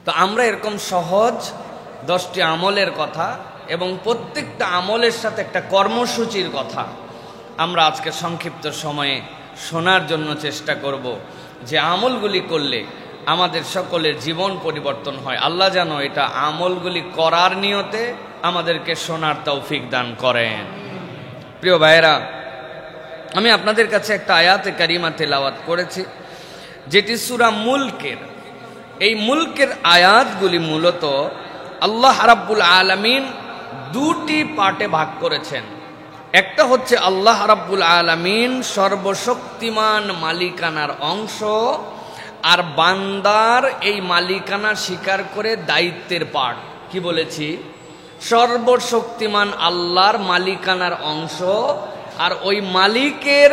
তো আমরা এরকম সহজ 10টি আমলের কথা এবং প্রত্যেকটা আমলের সাথে একটা কর্মসূচির কথা আমরা আজকে সংক্ষিপ্ত সময়ে শোনার জন্য চেষ্টা করব, যে আমলগুলি করলে আমাদের সকলের জীবন পরিবর্তন হয়। আল্লাহ যেন এটা আমলগুলি করার নিয়তে আমাদেরকে শোনার তৌফিক দান করেন। প্রিয় ভাইয়েরা, আমি আপনাদের কাছে একটা আয়াতে কারিমা তেলাওয়াত করেছি, যেটি সূরা মুলকের। এই মুলকের আয়াতগুলি মূলত আল্লাহ রাব্বুল আলামিন দুটি পার্টে ভাগ করেছেন। একটা হচ্ছে আল্লাহ রাব্বুল আলামিন সর্বশক্তিমান মালিকানার অংশ, আর বান্দার এই মালিকানা স্বীকার করে দায়িত্বের পার্ট। কি বলেছি? সর্বশক্তিমান আল্লাহর মালিকানার অংশ, আর ওই মালিকের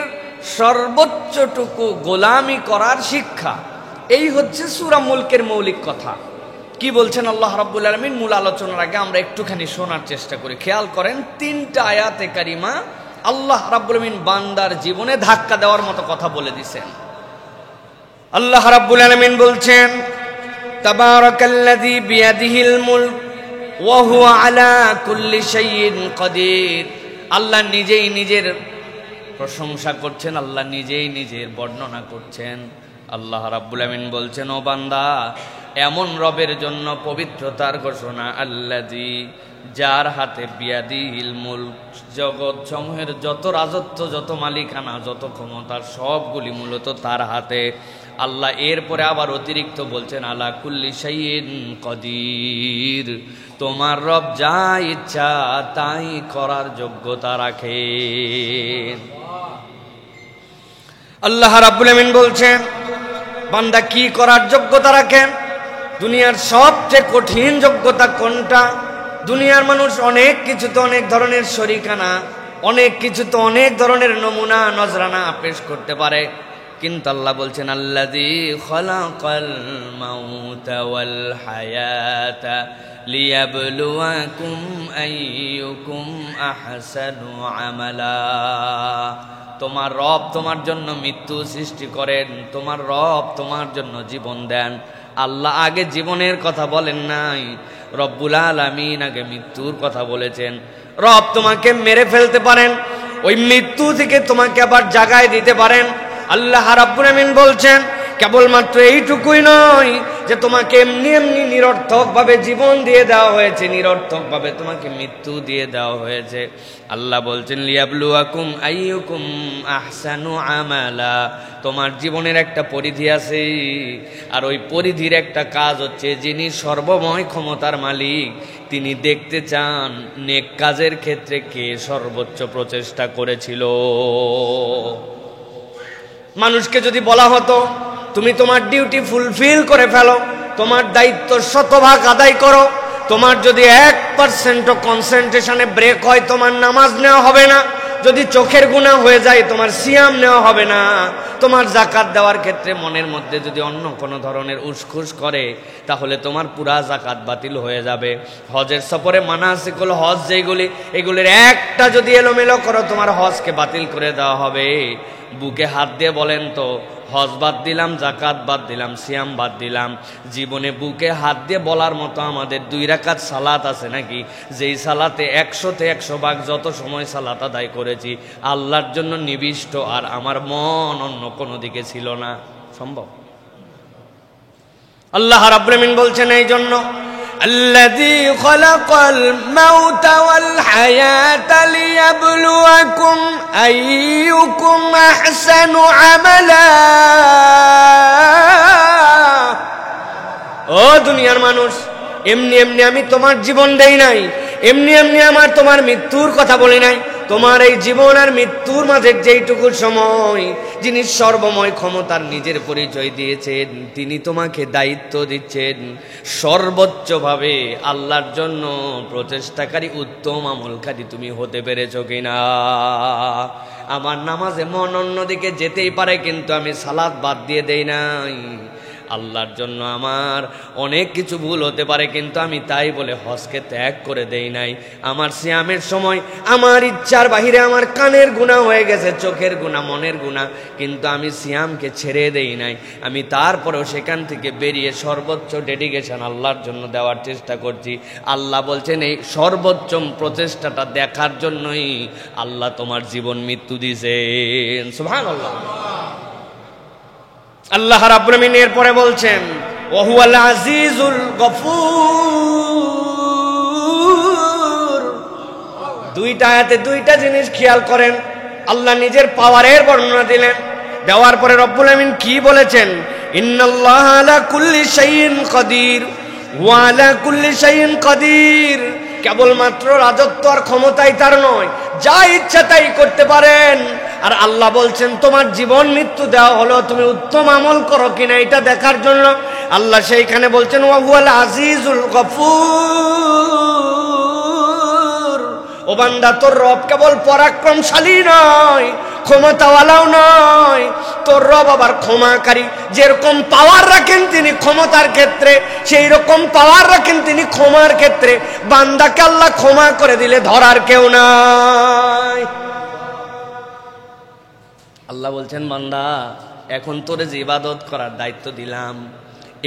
সর্বোচ্চটুকু গোলামি করার শিক্ষা। এই হচ্ছে সূরা মুলকের মৌলিক কথা। কি বলছেন আল্লাহ রাব্বুল আলামিন? মূল আলোচনার আগে আমরা একটুখানি শোনার চেষ্টা করি। খেয়াল করেন, 3টা আয়াতে কারিমা আল্লাহ রাব্বুল আলামিন বান্দার জীবনে ধাক্কা দেওয়ার মতো কথা বলে দিয়েছেন। আল্লাহ রাব্বুল আলামিন বলছেন, তাবারাকাল্লাযী বিয়াদিহিল মুলক ওয়া হুয়া আলা কুল্লি শাইইন কাদির। আল্লাহ নিজেই নিজের প্রশংসা করছেন, আল্লাহ নিজেই নিজের বর্ণনা করছেন। আল্লাহ রাব্বুল আলামিন বলছেন, ও বান্দা, এমন রবের জন্য পবিত্রতার ঘোষণা, আল্লাযী, যার হাতে বিয়াদিহিল মুলক, জগৎ সমূহের যত রাজত্ব, যত মালিকানা, যত ক্ষমতা, সবগুলি মূলত তার হাতে। আল্লাহ এরপরে আবার অতিরিক্ত বলছেন, আলা কুল্লি শাইইন কাদির, তোমার রব যা ইচ্ছা তাই করার যোগ্যতা রাখে। আল্লাহ রাব্বুল আলামিন বলছেন, বান্দা কি করার যোগ্যতা রাখেন? দুনিয়ার সবচেয়ে কঠিন যোগ্যতা কোনটা? দুনিয়ার মানুষ অনেক কিছুতে অনেক ধরনের শরিকানা, অনেক কিছুতে অনেক ধরনের নমুনা নজরানা পেশ করতে পারে, কিন্তু আল্লাহ বলছেন, আল্লাযী খালাকাল মাউতা ওয়াল হায়াতা লিয়াবলুয়াকুম আইয়ুকুম আহসানু আমালা। তোমার রব তোমার জন্য মৃত্যু সৃষ্টি করেন, তোমার রব তোমার জন্য জীবন দেন। আল্লাহ আগে জীবনের কথা বলেন নাই, রব্বুল আলামিন আগে মৃত্যুর কথা বলেছেন। রব তোমাকে মেরে ফেলতে পারেন, ওই মৃত্যু থেকে তোমাকে আবার জাগায় দিতে পারেন। আল্লাহ রাব্বুল আলামিন বলছেন, কেবলমাত্র এইটুকুই নয় যে তোমাকে এমনি এমনি নিরর্থক ভাবে জীবন দিয়ে দেওয়া হয়েছে, নিরর্থক ভাবে তোমাকে মৃত্যু দিয়ে দেওয়া হয়েছে। আল্লাহ বলছেন, লিয়াবলুয়াকুম আইয়ুকুম আহসানু আমালা। তোমার জীবনের একটা পরিধি আছে, আর ওই পরিধির একটা কাজ হচ্ছে, যিনি সর্বময় ক্ষমতার মালিক, তিনি দেখতে চান নেক কাজের ক্ষেত্রে কে সর্বোচ্চ প্রচেষ্টা করেছিল। মানুষকে যদি বলা হতো, তুমি তোমার ডিউটি ফুলফিল করে ফেলো, তোমার দায়িত্ব 100% আদায় করো, তোমার যদি 1% কনসেন্ট্রেশনে ব্রেক হয়, তোমার নামাজ নেওয়া হবে না। যদি চোখের গুনাহ হয়ে যায়, তোমার সিয়াম নেওয়া হবে না। তোমার জাকাত দেওয়ার ক্ষেত্রে মনের মধ্যে যদি অন্য কোনো ধরনের উসখুস করে, তাহলে তোমার পুরা জাকাত বাতিল হয়ে যাবে। হজের সফরে মানাসিকুল হজ যেগুলি, এগুলির একটা যদি এলোমেলো করো, তোমার হজকে বাতিল করে দেওয়া হবে। বুকে হাত দিয়ে বলেন তো, হজ বাদ দিলাম, জাকাত বাদ দিলাম, সিয়াম বাদ দিলাম, জীবনে বুকে হাত দিয়ে বলার মতো আমাদের 2 রাকাত সালাত আছে নাকি? যেই সালাতে 100তে 100 ভাগ যত সময় সালাত আদায় করেছি আল্লাহর জন্য নিবিষ্ট, আর আমার মন অন্য কোনো দিকে ছিল না। সম্ভব? আল্লাহ রাব্বুল আলামিন বলছেন, এই জন্য الذي خلق الموت والحياة ليبلوكم أيكم أحسن عملا। ও দুনিয়ার মানুষ, এমনি এমনি আমি তোমার জীবন দেই নাই, এমনি এমনি আমার তোমার মৃত্যুর কথা বলি নাই। তোমার এই জীবন আর মৃত্যুর মাঝে যেইটুকু সময় যিনি সর্বময় ক্ষমতার নিজের পরিচয় দিয়েছেন, তিনি তোমাকে দায়িত্ব দিচ্ছেন সর্বোচ্চভাবে আল্লাহর জন্য প্রচেষ্টাকারী, উত্তম আমলকারী তুমি হতে পেরেছো কিনা। আমার নামাজে মন অন্যদিকে যেতেই পারে, কিন্তু আমি সালাত বাদ দিয়ে দেই নাই। আল্লাহর জন্য আমার অনেক কিছু ভুল হতে পারে, কিন্তু আমি তাই বলে হজকে ত্যাগ করে দেই নাই। আমার সিয়ামের সময় আমার ইচ্ছার বাহিরে আমার কানের গুনাহ হয়ে গেছে, চোখের গুনাহ, মনের গুনাহ, কিন্তু আমি সিয়ামকে ছেড়ে দেই নাই। আমি তারপরেও সেখান থেকে বেরিয়ে সর্বোচ্চ ডেডিকেশন আল্লাহর জন্য দেওয়ার চেষ্টা করছি। আল্লাহ বলছেন এই সর্বোচ্চ প্রচেষ্টাটা দেখার জন্যই আল্লাহ তোমার জীবন মৃত্যু দিয়েছেন। সুবহানাল্লাহ। আল্লাহ রাব্বুল আমিন এরপরে বলছেন ওয়া হুয়াল আজিজুল গফুর। দুইটা আয়াতে দুইটা জিনিস খেয়াল করেন। আল্লাহ নিজের পাওয়ারের বর্ণনা দিলেন, দেওয়ার পরে রব্বুল আমিন কি বলেছেন? ইন্নাল্লাহা আলা কুল্লি শাইইন কাদির ওয়া আলা কুল্লি শাইইন কাদির। কেবলমাত্র রাজত্ব আর ক্ষমতাই তার নয়, যা ইচ্ছা তাই করতে পারেন। আর আল্লাহ বলছেন তোমার জীবন মৃত্যু দেওয়া হলো তুমি উত্তম আমল করো কিনা এটা দেখার জন্য। আল্লাহ সেইখানে বলছেন ওয়া হুয়াল আজিজুল গফুর। ও বান্দা, তোর রব কেবল পরাক্রমশালী নয়, ক্ষমতাওয়ালাও নয়, তোর রব আবার ক্ষমাকারী। যেরকম পাওয়ার রাখেন তিনি ক্ষমতার ক্ষেত্রে, সেই রকম পাওয়ার রাখেন তিনি ক্ষমার ক্ষেত্রে। বান্দাকে আল্লাহ ক্ষমা করে দিলে ধরার কেউ নাই। আল্লাহ বলছেন বান্দা, এখন তোরে যে ইবাদত করার দায়িত্ব দিলাম,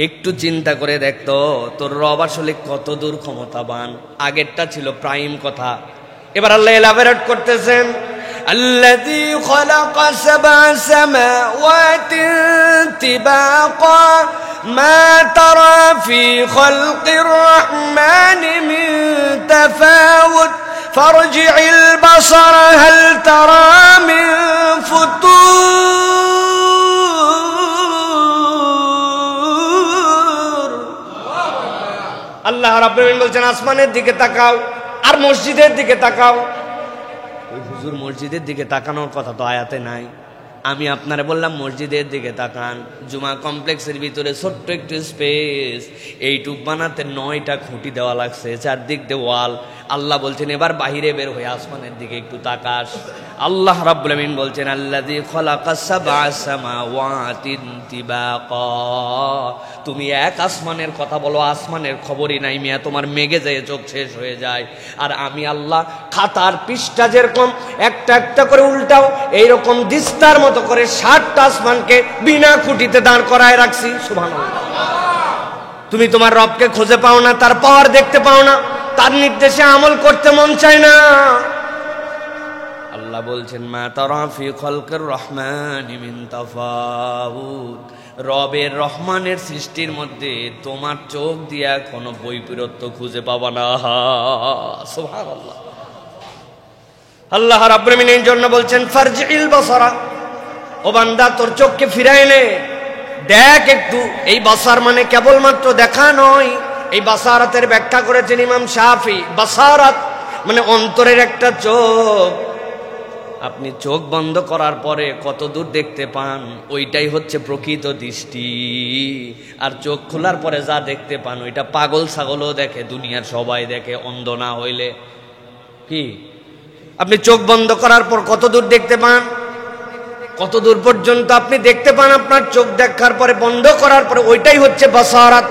একটু চিন্তা করে দেখতো তোর রব আসলে কত দূর ক্ষমতাবান। আগেরটা ছিল প্রাইম কথা, এবার আল্লাহ এলাবোরেট করতেছেন। الذي خلق سبع سماوات طباقا ما ترى في خلق الرحمن من تفاوت فارجع البصر هل ترى من فطور। আল্লাহ রাব্বুল আলামিন বলছেন আসমানের দিকে তাকাও আর মসজিদের দিকে তাকাও। ওই হুজুর মসজিদের দিকে তাকানোর কথা তো আয়াতে নাই। আমি আপনারে বললাম মসজিদের দিকে তাকান। জুমা কমপ্লেক্সের ভিতরে ছোট্ট একটু স্পেস, এইটুক বানাতে 9টা খুঁটি দেওয়া লাগছে, চারদিক দিয়ে ওয়াল। আল্লাহ বলছেন এবার বাহিরে বের হয়ে আসমানের দিকে একটু তাকাস। আল্লাহ রাব্বুল আমিন বলছেন আল্লাযী খালাকাস সাবআ সামাওয়াতিন তিবাকা। তুমি এক আসমানের কথা বলো, আসমানের খবরই নাই মিয়া, তোমার মেঘে যায় চোখ শেষ হয়ে যায়। আর আমি আল্লাহ খাতার পৃষ্ঠা যেরকম একটা একটা করে উল্টাও, এইরকম দিস্তার মতো করে 7টা আসমানকে বিনা খুঁটিতে দাঁড় করায় রাখছি। সুবহানাল্লাহ। তুমি তোমার রবকে খুঁজে পাও না, তার পাওয়ার দেখতে পাও না, তার নির্দেশে আমল করতে মন চায় না। আল্লাহ বলছেন মা তারা ফি খালকির রহমানি মিন তাফাউত। রবের রহমানের সৃষ্টির মধ্যে তোমার চোখ দিয়া কোনো বৈপরীত্য খুঁজে পাবা না। সুবহানাল্লাহ। আল্লাহ রাব্বুল আমিন এর জন্য বলছেন ফারজিল বাসারা। ও বান্দা, তোর চোখকে ফিরায় নে, দেখ একটু। এই বাসার মানে কেবলমাত্র দেখা নয়। এই বাসারাতের ব্যাখ্যা করেছেন ইমাম শাফি। বাসারাত মানে অন্তরের একটা চোখ। আপনি চোখ বন্ধ করার পরে কত দূর দেখতে পান, ওইটাই হচ্ছে প্রকৃত দৃষ্টি। আর চোখ খোলার পরে যা দেখতে পান ওইটা পাগল ছাগলও দেখে, দুনিয়ার সবাই দেখে, অন্ধ না হইলে। কি আপনি চোখ বন্ধ করার পর কত দূর দেখতে পান? কত দূর পর্যন্ত আপনি দেখতে পান আপনার চোখ দেখার পরে, বন্ধ করার পরে, ওইটাই হচ্ছে বাসারাত।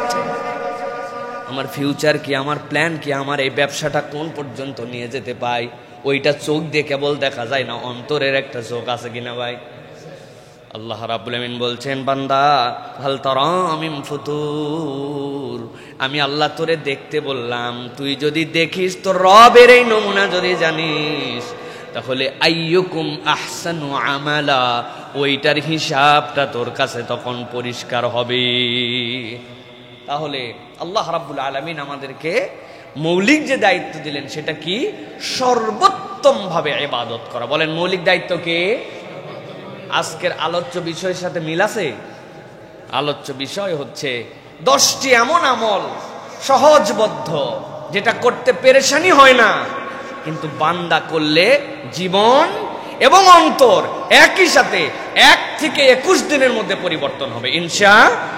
আমার ফিউচার কি, আমার প্ল্যান কি, আমার এই ব্যবসাটা কোন পর্যন্ত নিয়ে যেতে পাই, ওইটা চোখ দিয়ে কেবল দেখা যায় না, অন্তরের একটা চোখ আছে কিনা ভাই। আল্লাহ রাব্বুল আমিন বলছেন বান্দা হাল তারা মিন ফুতুর। আমি আল্লাহ তোরে দেখতে বললাম, তুই যদি দেখিস, তোর রবের এই নমুনা যদি জানিস, তাহলে আইয়ুকুম আহসানু আমালা, ওইটার হিসাবটা তোর কাছে তখন পরিষ্কার হবে। তাহলে আল্লাহ রাব্বুল আলামিন আমাদেরকে মৌলিক যে দায়িত্ব দিলেন সেটা কি? সর্বোত্তম ভাবে ইবাদত করা। বলেন মৌলিক দায়িত্ব কি? আজকের আলোচ্য বিষয়ের সাথে মিল আছে? আলোচ্য বিষয় হচ্ছে 10টি এমন আমল সহজবদ্ধ, যেটা করতে পেরেশানি হয় না, কিন্তু বান্দা করলে জীবন এবং অন্তর একই সাথে 1 থেকে 21 দিনের মধ্যে পরিবর্তন হবে ইনশাআল্লাহ।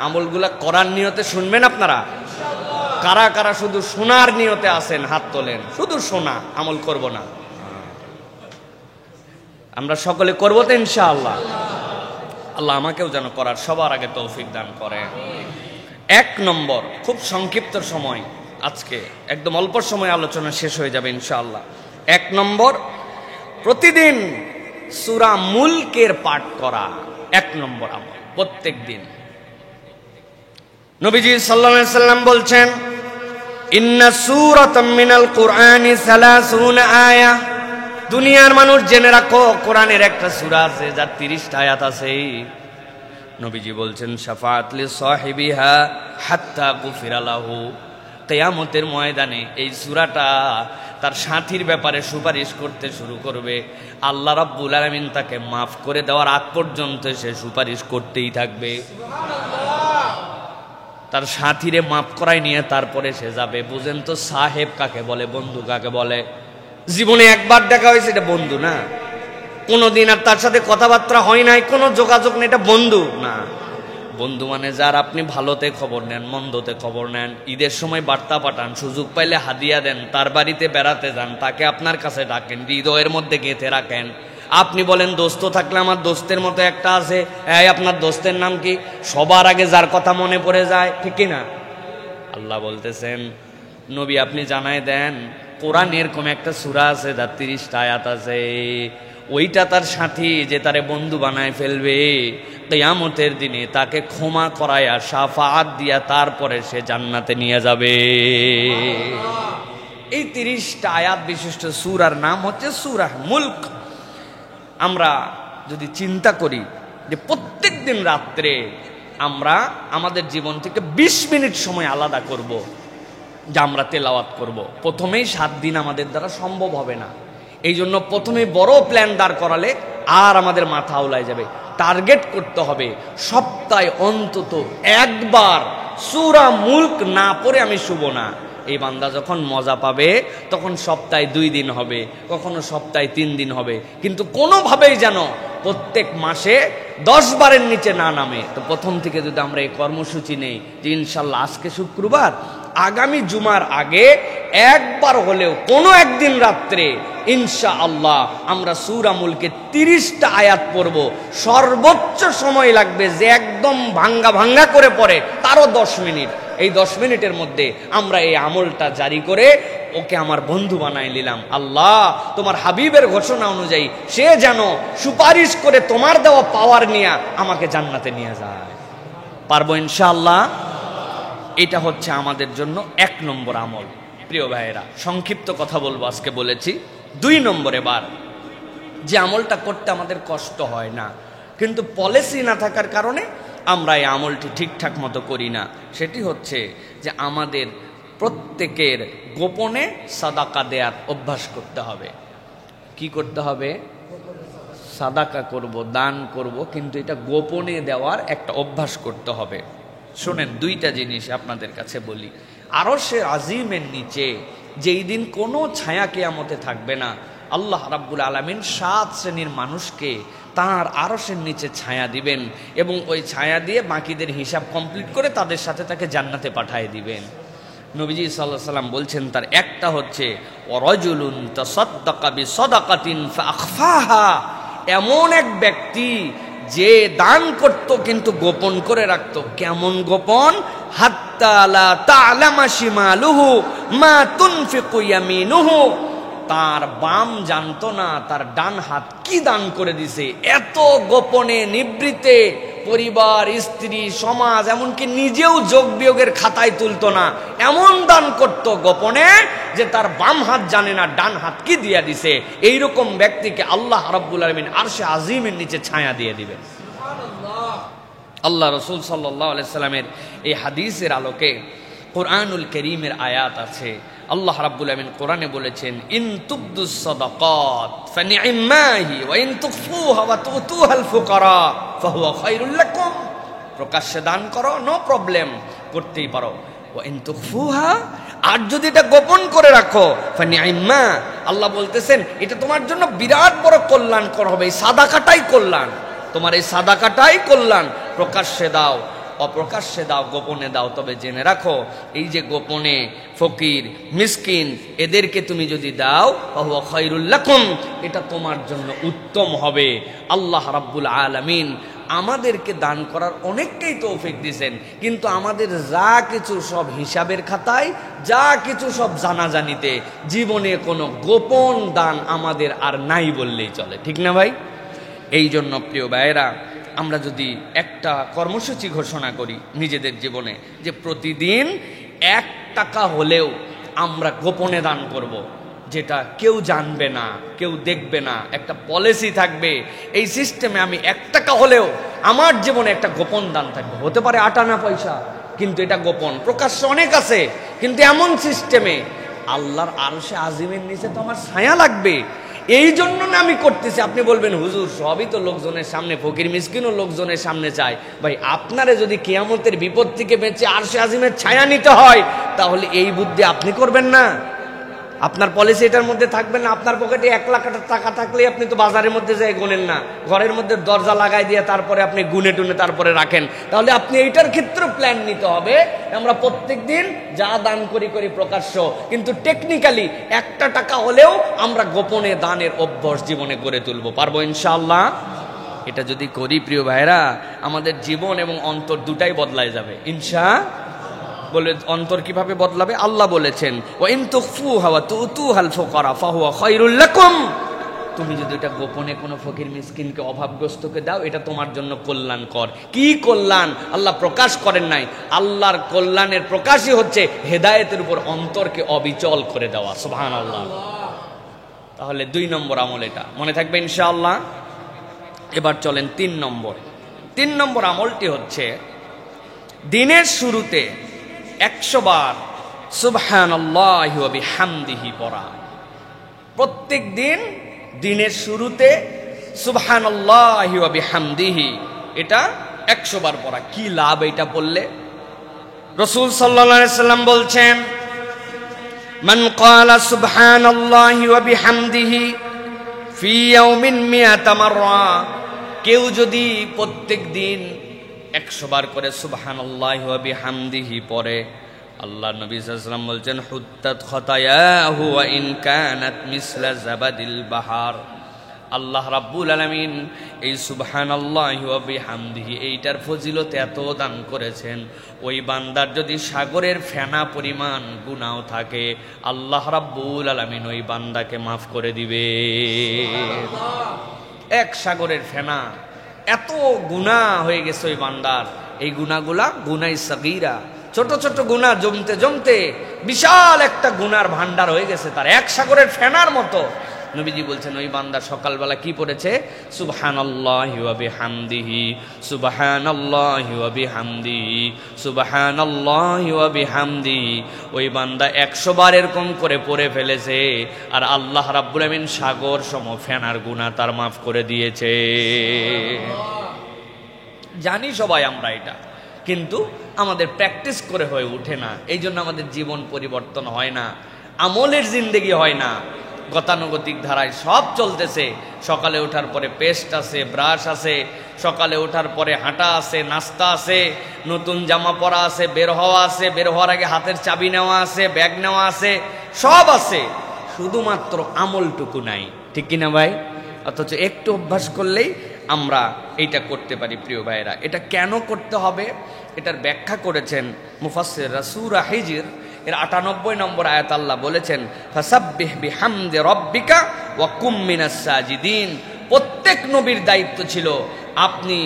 আমলগুলা করার নিয়তে শুনবেন আপনারা? কারা কারা শুধু শোনার নিয়তে আছেন হাত তোলেন। শুধু শোনা, আমল করব না। আমরা সকলে করবো তো ইনশাআল্লাহ। আল্লাহ আমাকেও যেন করার সবার আগে তৌফিক দান করে। 1 নম্বর, খুব সংক্ষিপ্ত সময়, আজকে একদম অল্প সময় আলোচনা শেষ হয়ে যাবে ইনশাআল্লাহ। 1 নম্বর, প্রতিদিন সূরা মুলকের পাঠ করা 1 নম্বর আমল, প্রত্যেক দিন। নবীজি সাল্লাল্লাহু আলাইহি সাল্লাম বলছেন, ইন্না সূরাতাম মিনাল কুরআনি 30 আয়া। দুনিয়ার মানুষ জেনে রাখো, কোরআনের একটা সূরা আছে যার 30টা আয়াত আছে। নবীজি বলছেন, শাফাআত লি সাহিবিহা হাত্তা গুফিরা লাহু। কিয়ামতের ময়দানে এই সূরাটা তার সাথীর ব্যাপারে সুপারিশ করতে শুরু করবে। আল্লাহ রাব্বুল আলামিন তাকে মাফ করে দেওয়ার আগ পর্যন্ত সে সুপারিশ করতেই থাকবে। তার সাথীরে মাফ করাই নিয়ে তারপরে সে যাবে। বুঝেন তো সাহেব কাকে বলে, বন্ধু কাকে বলে? জীবনে একবার দেখা হয়েছে, এটা বন্ধু না। কোনোদিন আর তার সাথে কথাবার্তা হয় নাই, কোনো যোগাযোগ নেই, এটা বন্ধু না। বন্ধু মানে যার আপনি ভালোতে খবর নেন, মন্দতে খবর নেন, ঈদের সময় বার্তা পাঠান, সুযোগ পাইলে হাদিয়া দেন, তার বাড়িতে বেড়াতে যান, তাকে আপনার কাছে ডাকেন, হৃদয়ের মধ্যে গেঁথে রাখেন। আপনি বলেন দোস্ত থাকলে আমার দোস্তের মতো একটা আছে, এই আপনার দোস্তের নাম কি? সবার আগে যার কথা মনে পড়ে যায়, ঠিক কি না? আল্লাহ বলতেছেন, নবী আপনি জানাই দেন, কোরআন এরকম একটা সূরা আছে যার 30টা আয়াত আছে। ওইটা তার সাথী যে তারে বন্ধু বানায় ফেলবে, কিয়ামতের দিনে তাকে ক্ষমা করায়া শাফাআত দিয়া তারপরে সে জান্নাতে নিয়ে যাবে। এই 30টা আয়াত বিশিষ্ট সূরার নাম হচ্ছে সূরা মুলক। আমরা যদি চিন্তা করি যে প্রত্যেক দিন রাত্রে আমরা আমাদের জীবন থেকে 20 মিনিট সময় আলাদা করব, যা আমরা তেলাওয়াত করব, প্রথমেই 7 দিন আমাদের দ্বারা সম্ভব হবে না। এই জন্য প্রথমে বড় প্ল্যান দাঁড় করালে আর আমাদের মাথা আউলায় যাবে। টার্গেট করতে হবে সপ্তাহে অন্তত একবার সূরা মুলক না পড়ে আমি শুব না। এই বান্দা যখন মজা পাবে তখন সপ্তাহে 2 দিন হবে, কখনো সপ্তাহে 3 দিন হবে, কিন্তু কোনোভাবেই যেন প্রত্যেক মাসে 10 বারের নিচে না নামে। তো প্রথম থেকে যদি আমরা এই কর্মসূচি নেই যে ইনশাল্লাহ আজকে শুক্রবার, আগামী জুমার আগে একবার হলেও কোনো একদিন রাত্রে ইনশাআল্লাহ আমরা সূরা মুলকে 30টা আয়াত পড়ব। সর্বোচ্চ সময় লাগবে যে একদম ভাঙ্গা ভাঙ্গা করে পড়ে তারও 10 মিনিট। এই 10 মিনিটের মধ্যে আমরা এই আমলটা জারি করে ওকে আমার বন্ধু বানাই নিলাম। আল্লাহ তোমার হাবিবের ঘোষণা অনুযায়ী সে যেন সুপারিশ করে তোমার দেওয়া পাওয়ার নিয়ে আমাকে জান্নাতে নিয়ে যায়। পারবো ইনশাআল্লাহ। এটা হচ্ছে আমাদের জন্য 1 নম্বর আমল। প্রিয় ভাইয়েরা, সংক্ষিপ্ত কথা বলবো, আজকে বলেছি 2 নম্বরে বার যে আমলটা করতে আমাদের কষ্ট হয় না, কিন্তু পলিসি না থাকার কারণে আমরা এই আমলটি ঠিকঠাক মতো করি না। সেটি হচ্ছে যে আমাদের প্রত্যেকের গোপনে সাদাকা দেওয়ার অভ্যাস করতে হবে। কি করতে হবে? সাদাকা করব, দান করব, কিন্তু এটা গোপনে দেওয়ার একটা অভ্যাস করতে হবে। শোনেন, 2টা জিনিস আপনাদের কাছে বলি। আরশের আজিমের নিচে যেই দিন কোনো ছায়া কিয়ামতে থাকবে না, আল্লাহ রাব্বুল আলামিন 7 শ্রেণীর মানুষকে তার আরশের নিচে ছায়া দিবেন এবং ওই ছায়া দিয়ে বাকিদের হিসাব কমপ্লিট করে তাদের সাথে তাকে জান্নাতে পাঠিয়ে দিবেন। নবীজি সাল্লাল্লাহু আলাইহি সাল্লাম বলছেন তার একটা হচ্ছে ওয়ারাজুলুন তাসাদদাকা বিসাদাকাতিন ফাআখফাহা, এমন এক ব্যক্তি যে দান করত কিন্তু গোপন করে রাখত। কেমন গোপন? হাত্তা লা তা'লামা শিমালুহু মা তুনফিকু ইয়ামিনুহু, তার বাম জানতো না তার ডান হাত কি দান করে দিছে। এত গোপনে নিবৃতে পরিবার, স্ত্রী, সমাজ, এমনকি নিজেও যোগ বিয়োগের খাতায় তুলতো না। এমন দান করত গোপনে যে তার বাম হাত জানে না ডান হাত কি দিয়া দিছে। এইরকম ব্যক্তিকে আল্লাহ রাব্বুল আলামিন আরশে আজিমের নিচে ছায়া দিয়ে দিবেন। আল্লাহ রাসূল সাল্লাল্লাহু আলাইহি সাল্লামের এই হাদিসের আলোকে কুরআনুল কারীমের আয়াত আছে। আল্লাহ রাব্বুল আলামিন কোরআনে বলেছেন, ইন তুবদুস সাদাকাত ফানি'মাহি ওয়া ইন তুখফুহা ওয়া তুতুহাল ফুকারা ফাহুয়া খায়রুল লাকুম। প্রকাশ্যে দান করো, নো প্রবলেম, করতেই পারো। ওয়া ইন তুখফুহা, আর যদি এটা গোপন করে রাখো, ফানি'মা, আল্লাহ বলতেছেন এটা তোমার জন্য বিরাট বড় কল্যাণকর হবে। এই সাদাকাটাই কল্যাণ, তোমার এই সাদাকাটাই কল্যাণ। প্রকাশ্যে দাও, অপ্রকাশ্যে দাও, গোপনে দাও, তবে জেনে রাখো এই যে গোপনে ফকির, মিসকিন, এদেরকে তুমি যদি দাও ফাহুয়া খায়রুল লাকুম, এটা তোমার জন্য উত্তম হবে। আল্লাহ রাব্বুল আলামিন আমাদেরকে দান করার অনেকটাই তৌফিক দিয়েছেন, কিন্তু আমাদের যা কিছু সব হিসাবের খাতায়, যা কিছু সব জানাজানিতে, জীবনে কোনো গোপন দান আমাদের আর নাই বললেই চলে, ঠিক না ভাই? এই জন্য প্রিয় ভাইয়েরা, আমরা যদি একটা কর্মসূচি ঘোষণা করি নিজেদের জীবনে যে প্রতিদিন 1 টাকা হলেও আমরা গোপনে দান করব, যেটা কেউ জানবে না, কেউ দেখবে না, একটা পলিসি থাকবে, এই সিস্টেমে আমি 1 টাকা হলেও আমার জীবনে একটা গোপন দান থাকবে। হতে পারে 8 আনা পয়সা, কিন্তু এটা গোপন, প্রকাশ্য অনেক আছে, কিন্তু এমন সিস্টেমে আল্লাহর আরশে আজিমের নিচে তো আমার ছায়া লাগবে, এই জন্য না আমি করতেছি। আপনি বলবেন হুজুর সবই তো লোকজনের সামনে, ফকির মিসকিনও লোকজনের সামনে চায়। ভাই, আপনারে যদি কিয়ামতের বিপদ থেকে বেঁচে আরশে আজিমের ছায়া নিতে হয়, তাহলে এই বুদ্ধি আপনি করবেন না? আপনার পলিসি এটার মধ্যে থাকবে না? আপনার পকেটে 1 লাখ টাকা থাকলে আপনি তো বাজারের মধ্যে যাই গুনেন না, ঘরের মধ্যে দরজা লাগাই দিয়ে তারপরে আপনি গুনে টুনে তারপরে রাখেন। তাহলে আপনি এইটার ক্ষেত্রে প্ল্যান নিতে হবে, আমরা প্রত্যেক দিন যা দান করি প্রকাশ্য, কিন্তু টেকনিক্যালি 1 টাকা হলেও আমরা গোপনে দানের অভ্যাস জীবনে গড়ে তুলবো, পারবো ইনশাআল্লাহ? এটা যদি করি প্রিয় ভাইরা, আমাদের জীবন এবং অন্তর দুটাই বদলায় যাবে ইনশাআল্লাহ। বলে অন্তর কিভাবে বদলাবে? আল্লাহ বলেছেন ওয়া ইন তুখফুহা ওয়া তুতুহাল ফুকারা ফাহুয়া খায়রুল লাকুম, তুমি যদি এটা গোপনে কোনো ফকির মিসকিনকে, অভাবগ্রস্তকে দাও, এটা তোমার জন্য কল্যাণকর। কি কল্যাণ আল্লাহ প্রকাশ করেন নাই? আল্লাহর কল্যাণের প্রকাশই হচ্ছে হেদায়েতের উপর অন্তরকে অবিচল করে দেওয়া, সুবহানাল্লাহ। তাহলে 2 নম্বর আমল, এটা মনে থাকবে ইনশাআল্লাহ। এবার চলেন 3 নম্বর আমলটি হচ্ছে দিনের শুরুতে 100 বার সুবহানাল্লাহি ওয়া বিহামদিহি পড়া। প্রত্যেক দিন দিনের শুরুতে সুবহানাল্লাহি ওয়া বিহামদিহি এটা 100 বার পড়া। কি লাভ এটা বললে? রাসূল সাল্লাল্লাহু আলাইহি সাল্লাম বলছেন, মান ক্বালা সুবহানাল্লাহি ওয়া বিহামদিহি ফি ইয়াউমিন মিয়াতা মাররা, কেউ যদি প্রত্যেক দিন 100 বার করে সুবহানাল্লাহি ওয়া বিহামদিহি পড়ে, আল্লাহ নবী সাল্লাল্লাহু আলাইহি ওয়াসাল্লাম বলছেন হুত্তাত খাতায়াহু ওয়া ইন কানাত মিসলা জাবাদিল বাহার। আল্লাহ রাব্বুল আলামিন এই সুবহানাল্লাহি ওয়া বিহামদিহি এইটার ফজিলত এত দান করেছেন, ওই বান্দার যদি সাগরের ফেনা পরিমাণ গুনাহ থাকে, আল্লাহ রাব্বুল আলামিন ওই বান্দাকে মাফ করে দিবে। এক সাগরের ফেনা, এত গুনাহ হয়ে গেছে ওই বান্দার। এই গুনাহগুলা গুনাহ সাগীরা, ছোট ছোট গুনাহ জমতে জমতে বিশাল একটা গুনার ভান্ডার হয়ে গেছে তার, এক সাগরের ফেনার মতো। নবীজি বলছেন ওই বান্দা সকালবেলা কি পড়েছে? সুবহানাল্লাহি ওয়া বিহামদিহি, সুবহানাল্লাহি ওয়া বিহামদিহি, সুবহানাল্লাহি ওয়া বিহামদিহি। ওই বান্দা 100 বার এরকম করে পড়ে ফেলেছে, আর আল্লাহ রাব্বুল আমিন সাগর সম ফেনার গুনাহ তার মাফ করে দিয়েছে। জানি সবাই আমরা এটা, কিন্তু আমাদের প্র্যাকটিস করে হয়ে ওঠে না। এই জন্য আমাদের জীবন পরিবর্তন হয় না, আমলের জিন্দেগি হয় না। গতানুগতিক ধারায় সব চলতেছে। সকালে ওঠার পরে পেস্ট আছে, ব্রাশ আছে, সকালে ওঠার পরে হাঁটা আছে, নাস্তা আছে, নতুন জামা পরা আছে, বের হওয়া আছে, বের হওয়ার আগে হাতের চাবি নেওয়া আছে, ব্যাগ নেওয়া আছে, সব আছে, শুধুমাত্র আমলটুকু নাই, ঠিক কিনা ভাই? অথচ একটু অভ্যাস করলেই আমরা এইটা করতে পারি। প্রিয় ভাইয়েরা, এটা কেন করতে হবে এটার ব্যাখ্যা করেছেন মুফাসসিররা। সূরা হিজর এর ৯৮ নম্বর আয়াত আল্লাহ বলেছেন, ফাসাব্বিহ বিহামদি রাব্বিকা ওয়া কুম মিনাস সাজিদিন। প্রত্যেক নবীর দায়িত্ব ছিল আপনি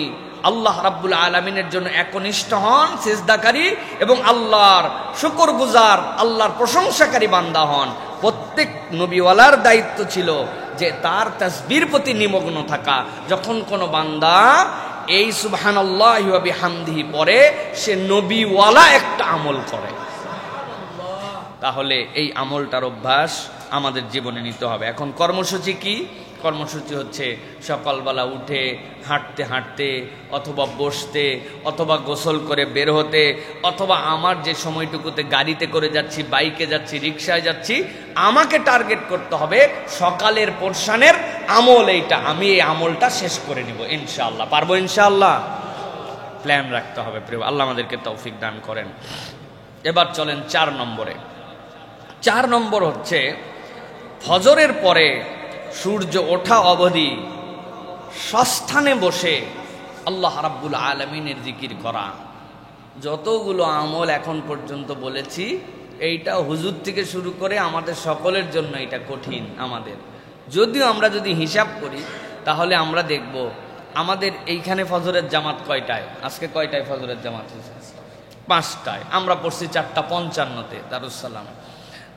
আল্লাহ রাব্বুল আলামিনের জন্য একনিষ্ঠ হন, সিজদাকারী, এবং আল্লাহর শুকরগুজার, আল্লাহর প্রশংসাকারী বান্দা হন। প্রত্যেক নবীওয়ালার দায়িত্ব ছিল যে তার তাসবির প্রতি নিমগ্ন থাকা। যখন কোনো বান্দা এই সুবহানাল্লাহি ওয়া বিহামদিহি পড়ে, সে নবীওয়ালা একটা আমল করে। তাহলে এই আমলটার অভ্যাস আমাদের জীবনে নিতে হবে। এখন কর্মসূচি কি? কর্মসূচি হচ্ছে সকালবেলা উঠে হাঁটতে হাঁটতে, অথবা বসতে, অথবা গোসল করে বের হতে, অথবা আমার যে সময়টুকুতে গাড়িতে করে যাচ্ছি, বাইকে যাচ্ছি, রিক্সায় যাচ্ছি, আমাকে টার্গেট করতে হবে সকালের পোরশনের আমল এইটা, আমি এই আমলটা শেষ করে নিব ইনশাআল্লাহ। পারবো ইনশাআল্লাহ? প্ল্যান রাখতে হবে প্রিয়। আল্লাহ আমাদেরকে তৌফিক দান করেন। এবার চলেন 4 নম্বরে। 4 নম্বর হচ্ছে ফজরের পরে সূর্য ওঠা অবধি সস্থানে বসে আল্লাহ রাব্বুল আলামিনের জিকির করা। যতগুলো আমল এখন পর্যন্ত বলেছি, এইটা হুজুর থেকে শুরু করে আমাদের সকলের জন্য এটা কঠিন। আমাদের যদিও আমরা যদি হিসাব করি তাহলে আমরা দেখব আমাদের এইখানে ফজরের জামাত কয়টায়, আজকে কয়টায় ফজরের জামাত হয়েছে? 5টায়। আমরা পড়ছি 4:55-তে দারুসালাম।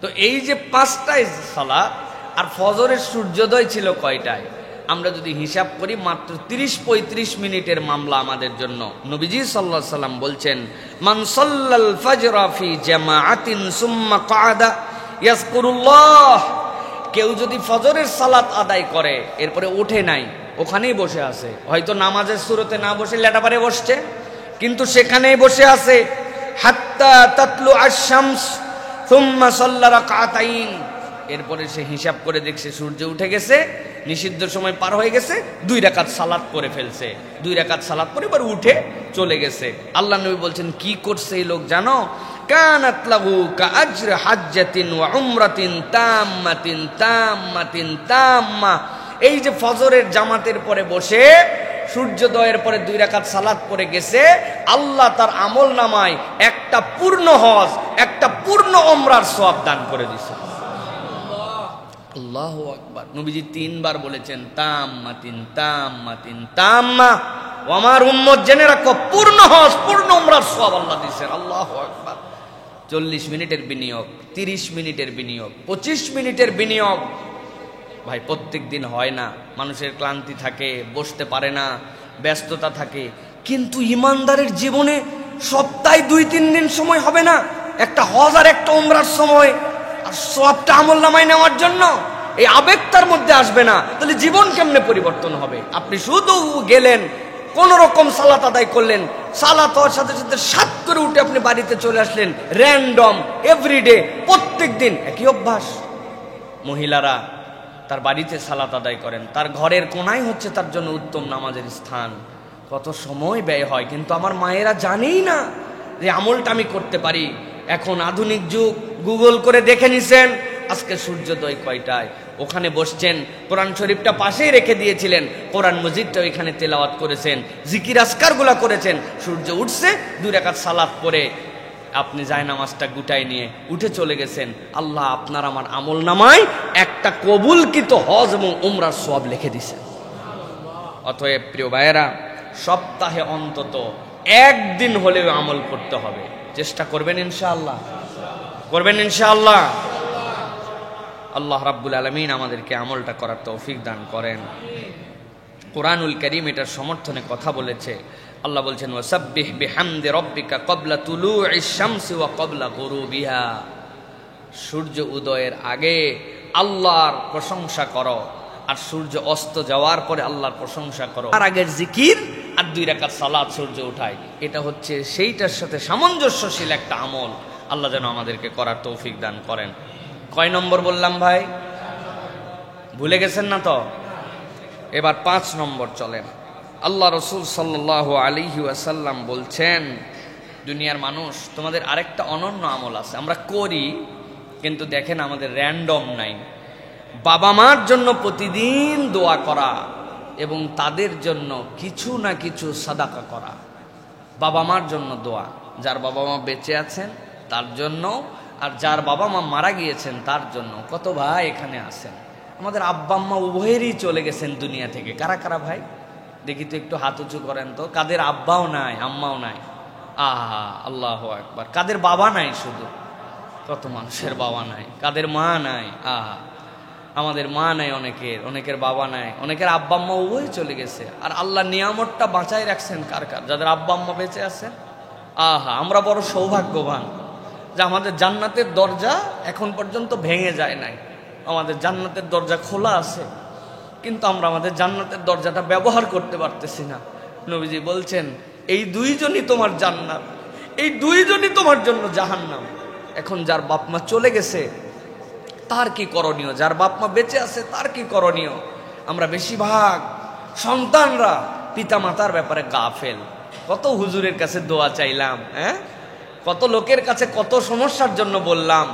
তো এই যে 5টায় সালাত আর ফজরের সূর্যোদয় ছিল কয়টায়, আমরা যদি হিসাব করি মাত্র 30-35 মিনিটের মামলা আমাদের জন্য। নবীজি সাল্লাল্লাহু আলাইহি সাল্লাম বলছেন, মান সাল্লাল ফাজরা ফি জামাআতিন সুম্মা ক্বাদা ইয়াযকুরুল্লাহ, কেউ যদি ফজরের সালাত আদায় করে এরপরে ওঠে নাই, ওখানেই বসে আছে, হয়তো নামাজের শুরুতে না বসে লেটাপারে বসছে, কিন্তু সেখানেই বসে আছে, হাত্তা তাতলু আশ-শামস সুম্মা সাল্লা রাকাতাইন, এরপরে সে হিসাব করে দেখছে সূর্য উঠে গেছে, নিষিদ্ধ সময় পার হয়ে গেছে, 2 রাকাত সালাত পড়ে ফেলছে, 2 রাকাত সালাত পড়ে এবার উঠে চলে গেছে। আল্লাহ নবী বলছেন কি করছে এই লোক জানো? কানাত লাহু কাআজর হাজ্জাতিন ওয়া উমরাতিন তাম্মাতিন তাম্মাতিন তাম্মা। এই যে ফজরের জামাতের পরে বসে সূর্যোদয়ের পরে 2 রাকাত সালাত পড়ে গেছে, আল্লাহ তার আমল নামায় একটা পূর্ণ হজ, একটা পূর্ণ উমরার সওয়াব দান করে দিয়েছে। আল্লাহু আকবার। নবীজি 3 বার বলেছেন তাম্মাতিন তাম্মাতিন তাম্মা। ও আমার উম্মত জেনে রাখো, পূর্ণ হজ পূর্ণ উমরার সওয়াব আল্লাহ দিয়েছেন। আল্লাহু আকবার। 40 মিনিটের বিনিয়োগ, 30 মিনিটের বিনিয়োগ, 25 মিনিটের বিনিয়োগ। ভাই প্রত্যেক দিন হয় না, মানুষের ক্লান্তি থাকে, বসতে পারে না, ব্যস্ততা থাকে, কিন্তু ইমানদারের জীবনে সপ্তাহে 2-3 দিন সময় হবে না একটা হজ আর একটা উমরার সময় আর সবটা আমল নামায় নেওয়ার জন্য? এই আবেগ তার মধ্যে আসবে না, তাহলে জীবন কেমনে পরিবর্তন হবে? আপনি শুধু গেলেন, কোন রকম সালাত আদায় করলেন, সালাত হওয়ার সাথে সাথে সাত করে উঠে আপনি বাড়িতে চলে আসলেন, র্যান্ডম এভরিডে প্রত্যেক দিন একই অভ্যাস। মহিলারা তার বাড়িতে সালাত আদায় করেন, তার ঘরের কোনায় হচ্ছে তার জন্য উত্তম নামাজের স্থান। কত সময় ব্যয় হয়, কিন্তু আমার মায়েরা জানেই না যে আমলটা আমি করতে পারি। এখন আধুনিক যুগ, গুগল করে দেখে নিছেন আজকে সূর্যোদয় কয়টায়, ওখানে বসছেন, কোরআন শরীফটা পাশেই রেখে দিয়েছিলেন, কোরআন মজিদটা ওইখানে তেলাওয়াত করেছেন, জিকির আজকারগুলা করেছেন, সূর্য উঠছে 2 রাকাত সালাত পড়ে আপনি জায়নামাজটা গুটাই নিয়ে উঠে চলে গেছেন। আল্লাহ আপনার আমার আমল নামায় একটা কবুলকৃত হজ এবং উমরার সওয়াব লিখে দিয়েছেন। অতএব প্রিয় ভাইয়েরা, সপ্তাহে অন্তত 1 দিন হলেও আমল করতে হবে। চেষ্টা করবেন ইনশাআল্লাহ, করবেন ইনশাআল্লাহ। আল্লাহ রাব্বুল আলামিন আমাদেরকে আমলটা করার তৌফিক দান করেন। কুরআনুল কারীম এটার সমর্থনে কথা বলেছে। আল্লাহ বলছেন, ওয়াসাব্বিহ বিহামদি রাব্বিকা ক্বাবলা তুলুইশ শামসি ওয়া ক্বাবলা গুরুবিহা। সূর্য উদয়ের আগে আল্লাহর প্রশংসা করো, আর সূর্য অস্ত যাওয়ার পরে আল্লাহর প্রশংসা করো। তার আগের জিকির আর 2 রাকাত সালাত সূর্য উঠায়, এটা হচ্ছে সেইটার সাথে সামঞ্জস্যশীল একটা আমল। আল্লাহ যেন আমাদেরকে করার তৌফিক দান করেন। কয় নম্বর বললাম ভাই? ভুলে গেছেন না তো? এবার 5 নম্বর চলেন। আল্লাহ রসুল সাল্লাল্লাহু আলাইহি ওয়াসাল্লাম বলছেন, দুনিয়ার মানুষ, তোমাদের আরেকটা অনন্য আমল আছে, আমরা করি কিন্তু দেখেন আমাদের র্যান্ডম নাই। বাবা মার জন্য প্রতিদিন দোয়া করা এবং তাদের জন্য কিছু না কিছু সাদাকা করা। বাবা মার জন্য দোয়া, যার বাবা মা বেঁচে আছেন তার জন্য, আর যার বাবা মা মারা গিয়েছেন তার জন্য। কত ভাই এখানে আছেন, আমাদের আব্বা আম্মা উভয়েরই চলে গেছেন দুনিয়া থেকে। কারা কারা ভাই দেখি তো, একটু হাত উঁচু করেন তো। কাদের আব্বাও নাই, আম্মাও নাই? আহা, আল্লাহু আকবার। কাদের বাবা নাই? শুধু কত মানুষের বাবা নাই। কাদের মা নাই? আহা, আমাদের মা নাই, অনেকের বাবা নাই, অনেকের আব্বা আম্মা উভয় চলে গেছে। আর আল্লাহ নিয়ামতটা বাঁচাই রাখছেন কার কার? যাদের আব্বা আম্মা বেঁচে আছেন। আহা, আমরা বড় সৌভাগ্যবান যে আমাদের জান্নাতের দরজা এখন পর্যন্ত ভেঙে যায় নাই। আমাদের জান্নাতের দরজা খোলা আছে, কিন্তু আমরা আমাদের জান্নাতের দরজাটা ব্যবহার করতে পারতেছি না। নবীজি বলছেন, এই 2 জনই তোমার জান্নাত, এই 2 জনই তোমার জন্য জাহান্নাম। এখন যার বাপ মা চলে গেছে তার কি করণীয়? যার বাপ মা বেঁচে আছে তার কি করণীয়? আমরা বেশিরভাগ সন্তানরা পিতা মাতার ব্যাপারে গাফেল। কত হুজুরের কাছে দোয়া চাইলাম, কত লোকের কাছে কত সমস্যার জন্য বললাম,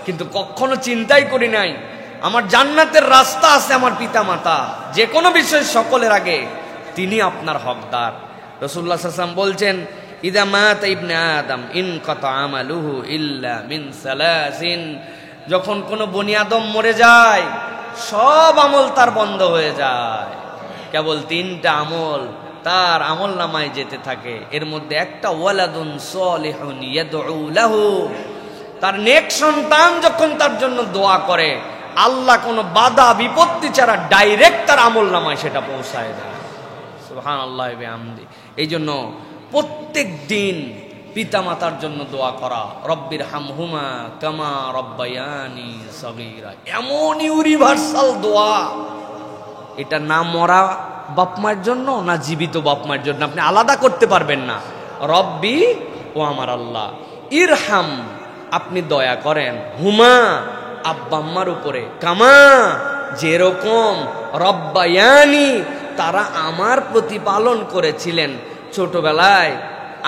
কিন্তু কখনো চিন্তাই করি নাই আমার জান্নাতের রাস্তা আছে আমার পিতা মাতা। যে কোনো বিষয় সকলের আগে তিনি আপনার হকদার। রাসূলুল্লাহ সাল্লাল্লাহু আলাইহি ওয়াসাল্লাম বলছেন, ইদা মাতা ইবনে আদম ইনকাতা আমালুহু ইল্লা মিন সালাসিন, যখন কোনো বনি আদম মরে যায় সব আমল তার বন্ধ হয়ে যায়, কেবল 3টা আমল তার আমল নামায় যেতে থাকে। এর মধ্যে একটা ওয়ালাদুন সালিহুন ইয়াদউ লাহু, তার নেক সন্তান যখন তার জন্য দোয়া করে আল্লাহ কোনো বাধা বিপত্তি ছাড়া ডাইরেক্ট তার আমল নামায় সেটা পৌঁছায় দেয়। সুবহানাল্লাহি ওয়া বিহামদি। এই জন্য প্রত্যেক দিন পিতামাতার জন্য দোয়া করা, রব্বির হামহুমা কামা রব্বায়ানি সগীরা, এমন ইউনিভার্সাল দোয়া। এটা না মরা বাপ মায়ের জন্য না জীবিত বাপ মায়ের জন্য, আপনি আলাদা করতে পারবেন না। রব্বি, ও আমার আল্লাহ, ইরহাম, আপনি দয়া করেন, হুমা, আব্বা আম্মার উপরে, কামা, যেরকম, রব্বায়ানি, তারা আমার প্রতিপালন করেছিলেন। ছোটবেলায়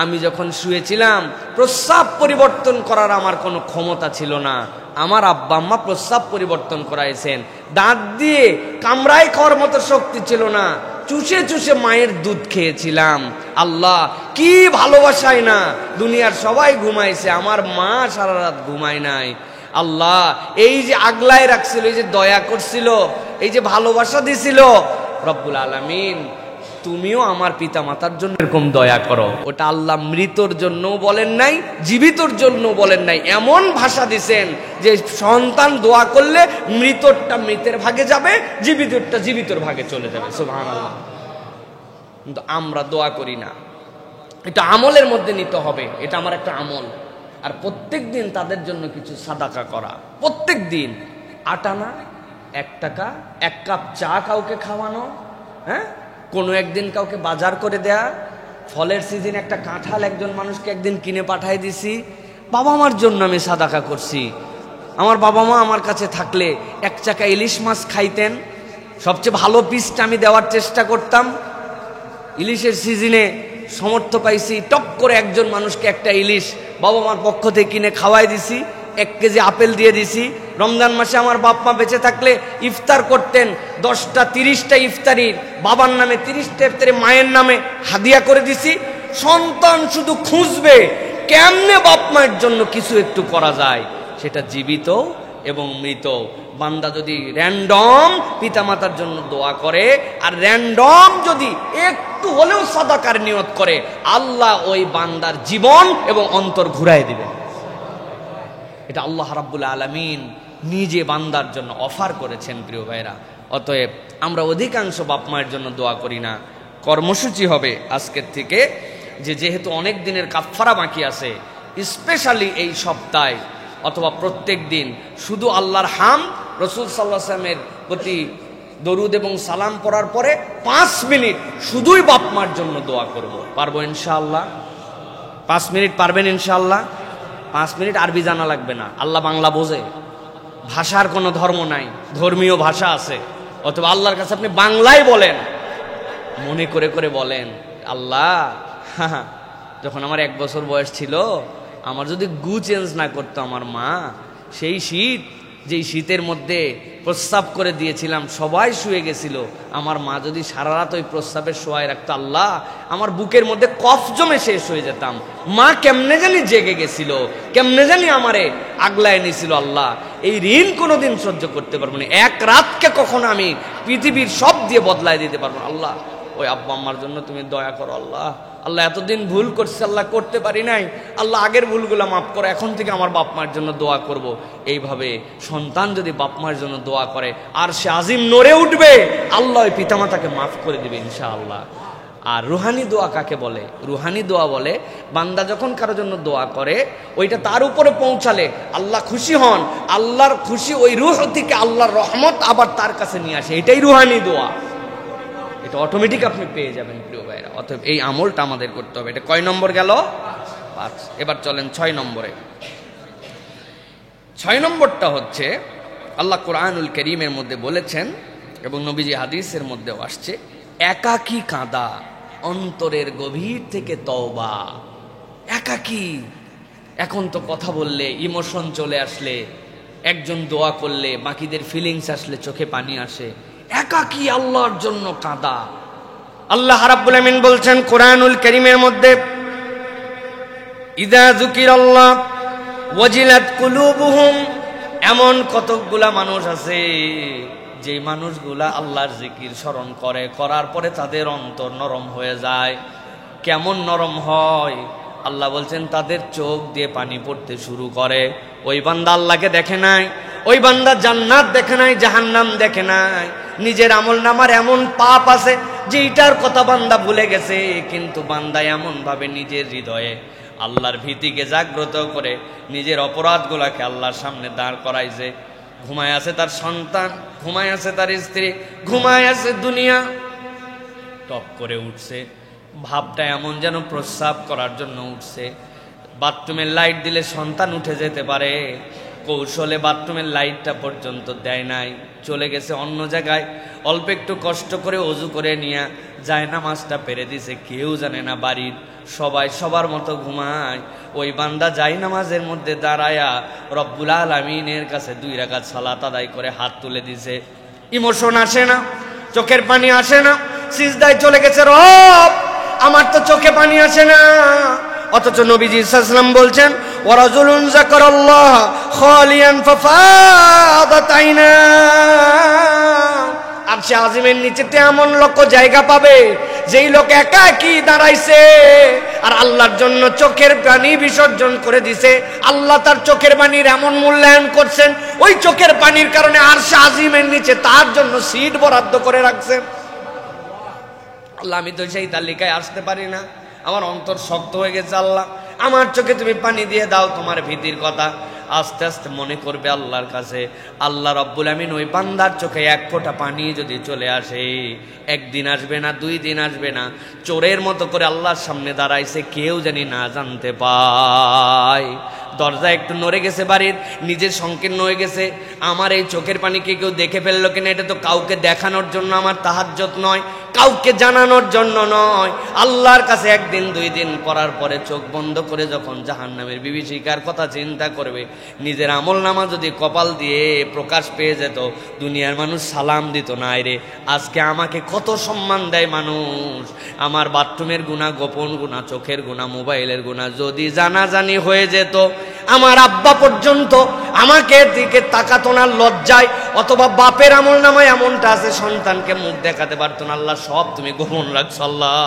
আমি যখন শুয়েছিলাম প্রস্রাব পরিবর্তন করার আমার কোনো ক্ষমতা ছিল না, আমার আব্বা আম্মা প্রস্রাব পরিবর্তন করাইছেন। দাঁত দিয়ে কামড়াই খাওয়ার মতো শক্তি ছিল না, চুষে চুষে মায়ের দুধ খেয়েছিলাম। আল্লাহ কি ভালোবাসায় না, দুনিয়ার সবাই ঘুমাইছে, আমার মা সারা রাত ঘুমায় নাই। আল্লাহ এই যে আগলায় রাখছিল, এই যে দয়া করছিল, এই যে ভালোবাসা দিছিল, রব্বুল আলামিন তুমিও আমার পিতা মাতার জন্য এরকম দয়া করো। ওটা আল্লাহ মৃতর জন্য বলেন নাই, জীবিতর জন্য বলেন নাই, এমন ভাষা দিছেন যে সন্তান দোয়া করলে মৃতরটা মৃতের ভাগে যাবে, জীবিতরটা জীবিতর ভাগে চলে যাবে। সুবহানাল্লাহ। কিন্তু আমরা দোয়া করি না, এটা আমলের মধ্যে নিতে হবে, এটা আমার একটা আমল। আর প্রত্যেক দিন তাদের জন্য কিছু সাদাকা করা, প্রত্যেক দিন আটা না, 1 টাকা, 1 কাপ চা কাউকে খাওয়ানো, হ্যাঁ, কোনো একদিন কাউকে বাজার করে দেয়া, ফলের সিজন একটা কাঁঠাল একজন মানুষকে একদিন কিনে পাঠাই দিছি, বাবা মার জন্য আমি সাদাকা করছি। আমার বাবা মা আমার কাছে থাকলে 1 চাকা ইলিশ মাছ খাইতেন, সবচেয়ে ভালো পিসটা আমি দেওয়ার চেষ্টা করতাম। ইলিশের সিজনে সমর্থ পাইছি, টপ করে একজন মানুষকে একটা ইলিশ বাবা মার পক্ষ থেকে কিনে খাওয়াই দিছি, 1 কেজি আপেল দিয়ে দিছি। রমজান মাসে আমার বাপ মা বেঁচে থাকলে ইফতার করতেন, 10টা 30টা ইফতারির বাবার নামে, 30টা ইফতারি মায়ের নামে হাদিয়া করে দিছি। সন্তান শুধু খুঁজবে কেমনে বাপ মায়ের জন্য কিছু একটু করা যায়, সেটা জীবিত এবং মৃত। বান্দা যদি র্যান্ডম পিতামাতার জন্য দোয়া করে আর র্যান্ডম যদি একটু হলেও সাদাকার নিয়ত করে, আল্লাহ ওই বান্দার জীবন এবং অন্তর ঘুরাই দিবেন। এটা আল্লাহ রাব্বুল আলামিন নিজে বান্দার জন্য অফার করেছেন। প্রিয় ভাইরা, অতএব আমরা অধিকাংশ বাপ মায়ের জন্য দোয়া করি না। কর্মসূচি হবে আজকের থেকে যে যেহেতু অনেক দিনের কাফফারা বাকি আছে, স্পেশালি এই সপ্তাহে অথবা প্রত্যেক দিন শুধু আল্লাহর হাম, রাসূল সাল্লাল্লাহু আলাইহি ওয়াসাল্লামের প্রতি দরুদ এবং সালাম পড়ার পরে 5 মিনিট শুধুই বাপ মার জন্য দোয়া করব। পারবো ইনশাআল্লাহ? 5 মিনিট পারবেন ইনশাআল্লাহ? 5 মিনিট আরবি জানা লাগবে না, আল্লাহ বাংলা বোঝে, ভাষার কোনো ধর্ম নাই, ধর্মীয় ভাষা আছে। অথবা আল্লাহর কাছে আপনি বাংলায় বলেন, মনে করে করে বলেন, আল্লাহ যখন আমার 1 বছর বয়স ছিল, আমার যদি গু চেঞ্জ না করতো আমার মা, সেই শীত, যেই শীতের মধ্যে প্রস্রাব করে দিয়েছিলাম, সবাই শুয়ে গেছিল, আমার মা যদি সারা রাত ওই প্রস্রাবের শোয়ায় রাখতো, আল্লাহ আমার বুকের মধ্যে কফ জমে শেষ হয়ে যেতাম। মা কেমনে জানি জেগে গেছিল, কেমনে জানি আমারে আগলায় নিছিল। আল্লাহ এই ঋণ কোনোদিন সহ্য করতে পারবো না, 1 রাতকে কখনো আমি পৃথিবীর সব দিয়ে বদলায় দিতে পারবো না। আল্লাহ ওই আব্বা আম্মার জন্য তুমি দয়া করো। আল্লাহ আল্লাহ এতদিন ভুল করছি, আল্লাহ করতে পারি নাই, আল্লাহ আগের ভুলগুলো মাফ করো, এখন থেকে আমার বাপ মার জন্য দোয়া করব। এইভাবে সন্তান যদি বাপ মার জন্য দোয়া করে আর সে আজিম নড়ে উঠবে, আল্লাহ ওই পিতামাতাকে মাফ করে দিবে ইনশাআল্লাহ। আর রুহানি দোয়া কাকে বলে? রুহানি দোয়া বলে বান্দা যখন কারোর জন্য দোয়া করে, ওইটা তার উপরে পৌঁছালে আল্লাহ খুশি হন, আল্লাহর খুশি ওই রুহ থেকে আল্লাহর রহমত আবার তার কাছে নিয়ে আসে, এটাই রুহানি দোয়া। এটা অটোমেটিক আপনি পেয়ে যাবেন প্রিয় ভাইরা। অতএব এই আমলটা আমাদের করতে হবে। এটা কয় নম্বর গেল? 5। এবার চলেন 6 নম্বরে। 6 নম্বরটা হচ্ছে আল্লাহ কোরআনুল কারীমের মধ্যে বলেছেন এবং নবীজি হাদিসের মধ্যেও আসছে, একাকী কাঁদা, অন্তরের গভীর থেকে তওবা। একাকী, এখন তো কথা বললে ইমোশন চলে আসলে, একজন দোয়া করলে বাকিদের ফিলিংস আসলে চোখে পানি আসে। একাকী আল্লাহর জন্য কাঁদা, আল্লাহ রাব্বুল আমিন বলছেন কোরআনুল কারীমের মধ্যে, ইযা যুকিরাল্লাহ ওয়াজিলাত কুলুবুহুম, এমন কতকগুলা মানুষ আছে যে মানুষগুলা আল্লাহর জিকির স্মরণ করে, করার পরে তাদের অন্তর নরম হয়ে যায়। কেমন নরম হয়? আল্লাহ বলছেন তাদের চোখ দিয়ে পানি পড়তে শুরু করে। ওই বান্দা আল্লাহকে দেখে নাই, ওই বান্দা জান্নাত দেখে নাই, জাহান্নাম দেখে নাই। নিজের আমলনামার এমন পাপ আছে যেটার কথা বান্দা ভুলে গেছে, কিন্তু বান্দা এমন ভাবে নিজের হৃদয়ে আল্লাহর ভীতিকে জাগ্রত করে নিজের অপরাধগুলাকে আল্লাহর সামনে দাঁড় করাইছে। ঘুমায় আছে তার সন্তান, ঘুমায় আছে তার স্ত্রী, ঘুমায় আছে দুনিয়া, টপ করে উঠছে। ভাবটা এমন যেন প্রস্রাব করার জন্য উঠছে। বাথরুমের লাইট দিলে সন্তান উঠে যেতে পারে, কৌশলে বাথরুমের লাইটটা পর্যন্ত দেয় নাই, চলে গেছে অন্য জায়গায়। অল্প একটু কষ্ট করে অজু করে নিয়ে যায় নামাজটা পেরে দিছে, কেউ জানে না বাড়ির সবাই সবার মতো ঘুমায়। ওই বান্দা যাই নামাজের মধ্যে দাঁড়ায়া রব্বুল আলামিনের কাছে 2 রাকাত সালাত আদায় করে হাত তুলে দিছে। ইমোশন আসে না, চোখের পানি আসে না, সিজদায় চলে গেছে, রব আমার তো চোখে পানি আসে না। অথচ নবীজি সাল্লাল্লাহু আলাইহি ওয়াসাল্লাম বলছেন, ওয়ারাজুলুন যাকারাল্লাহ খালিয়ান ফাফাদাত আইনা, আরশে আজিমের নিচেতে এমন লোক জায়গা পাবে যেই লোক একা কি দাঁড়াইছে আর আল্লাহর জন্য চোখের পানি বিসর্জন করে দিছে। আল্লাহ তার চোখের পানির এমন মূল্যায়ন করছেন, ওই চোখের পানির কারণে আরশে আজিমের নিচে তার জন্য সিট বরাদ্দ করে রাখছেন। আল্লাহ আমি তো সেই তালিকায় আসতে পারি না, আমার অন্তর শক্ত হয়ে গেছে। আল্লাহ আমার চোখে তুমি পানি দিয়ে দাও, তোমার ভীতির কথা আস্তে আস্তে মনে করবে আল্লাহর কাছে। আল্লাহ রব্বুল আমিন ওই বান্দার চোখে 1 ফোঁটা পানি যদি চলে আসে, 1 দিন আসবে না, 2 দিন আসবে না, চোরের মতো করে আল্লাহর সামনে দাঁড়াইছে, কেউ জানি না জানতে পায়। দরজা একটু নড়ে গেছে বাড়ির, নিজের সংকীর্ণ হয়ে গেছে, আমার এই চোখের পানিকে কেউ দেখে ফেললো কিনা, এটা তো কাউকে দেখানোর জন্য আমার তাহাজ্জুদ নয়, কাউকে জানানোর জন্য নয়। আল্লাহর কাছে 1 দিন 2 দিন পড়ার পরে চোখ বন্ধ করে যখন জাহান্নামের বিভীষিকার কথা চিন্তা করবে, নিজের আমলনামা যদি কপাল দিয়ে প্রকাশ পেয়ে যেত, দুনিয়ার মানুষ সালাম দিত না। রে আজকে আমাকে কত সম্মান দেয় মানুষ। আমার বাথরুমের গুনাহ, গোপন গুনাহ, চোখের গুনাহ, মোবাইলের গুনাহ যদি জানাজানি হয়ে যেত, আমার আব্বা পর্যন্ত আমাকে দিকে তাকাতো না লজ্জায়, অথবা বাপের আমলনামায় এমনটা আছে সন্তানকে মুখ দেখাতে পারতো না। আল্লাহ সব তুমি গোপন রাখছো, আল্লাহ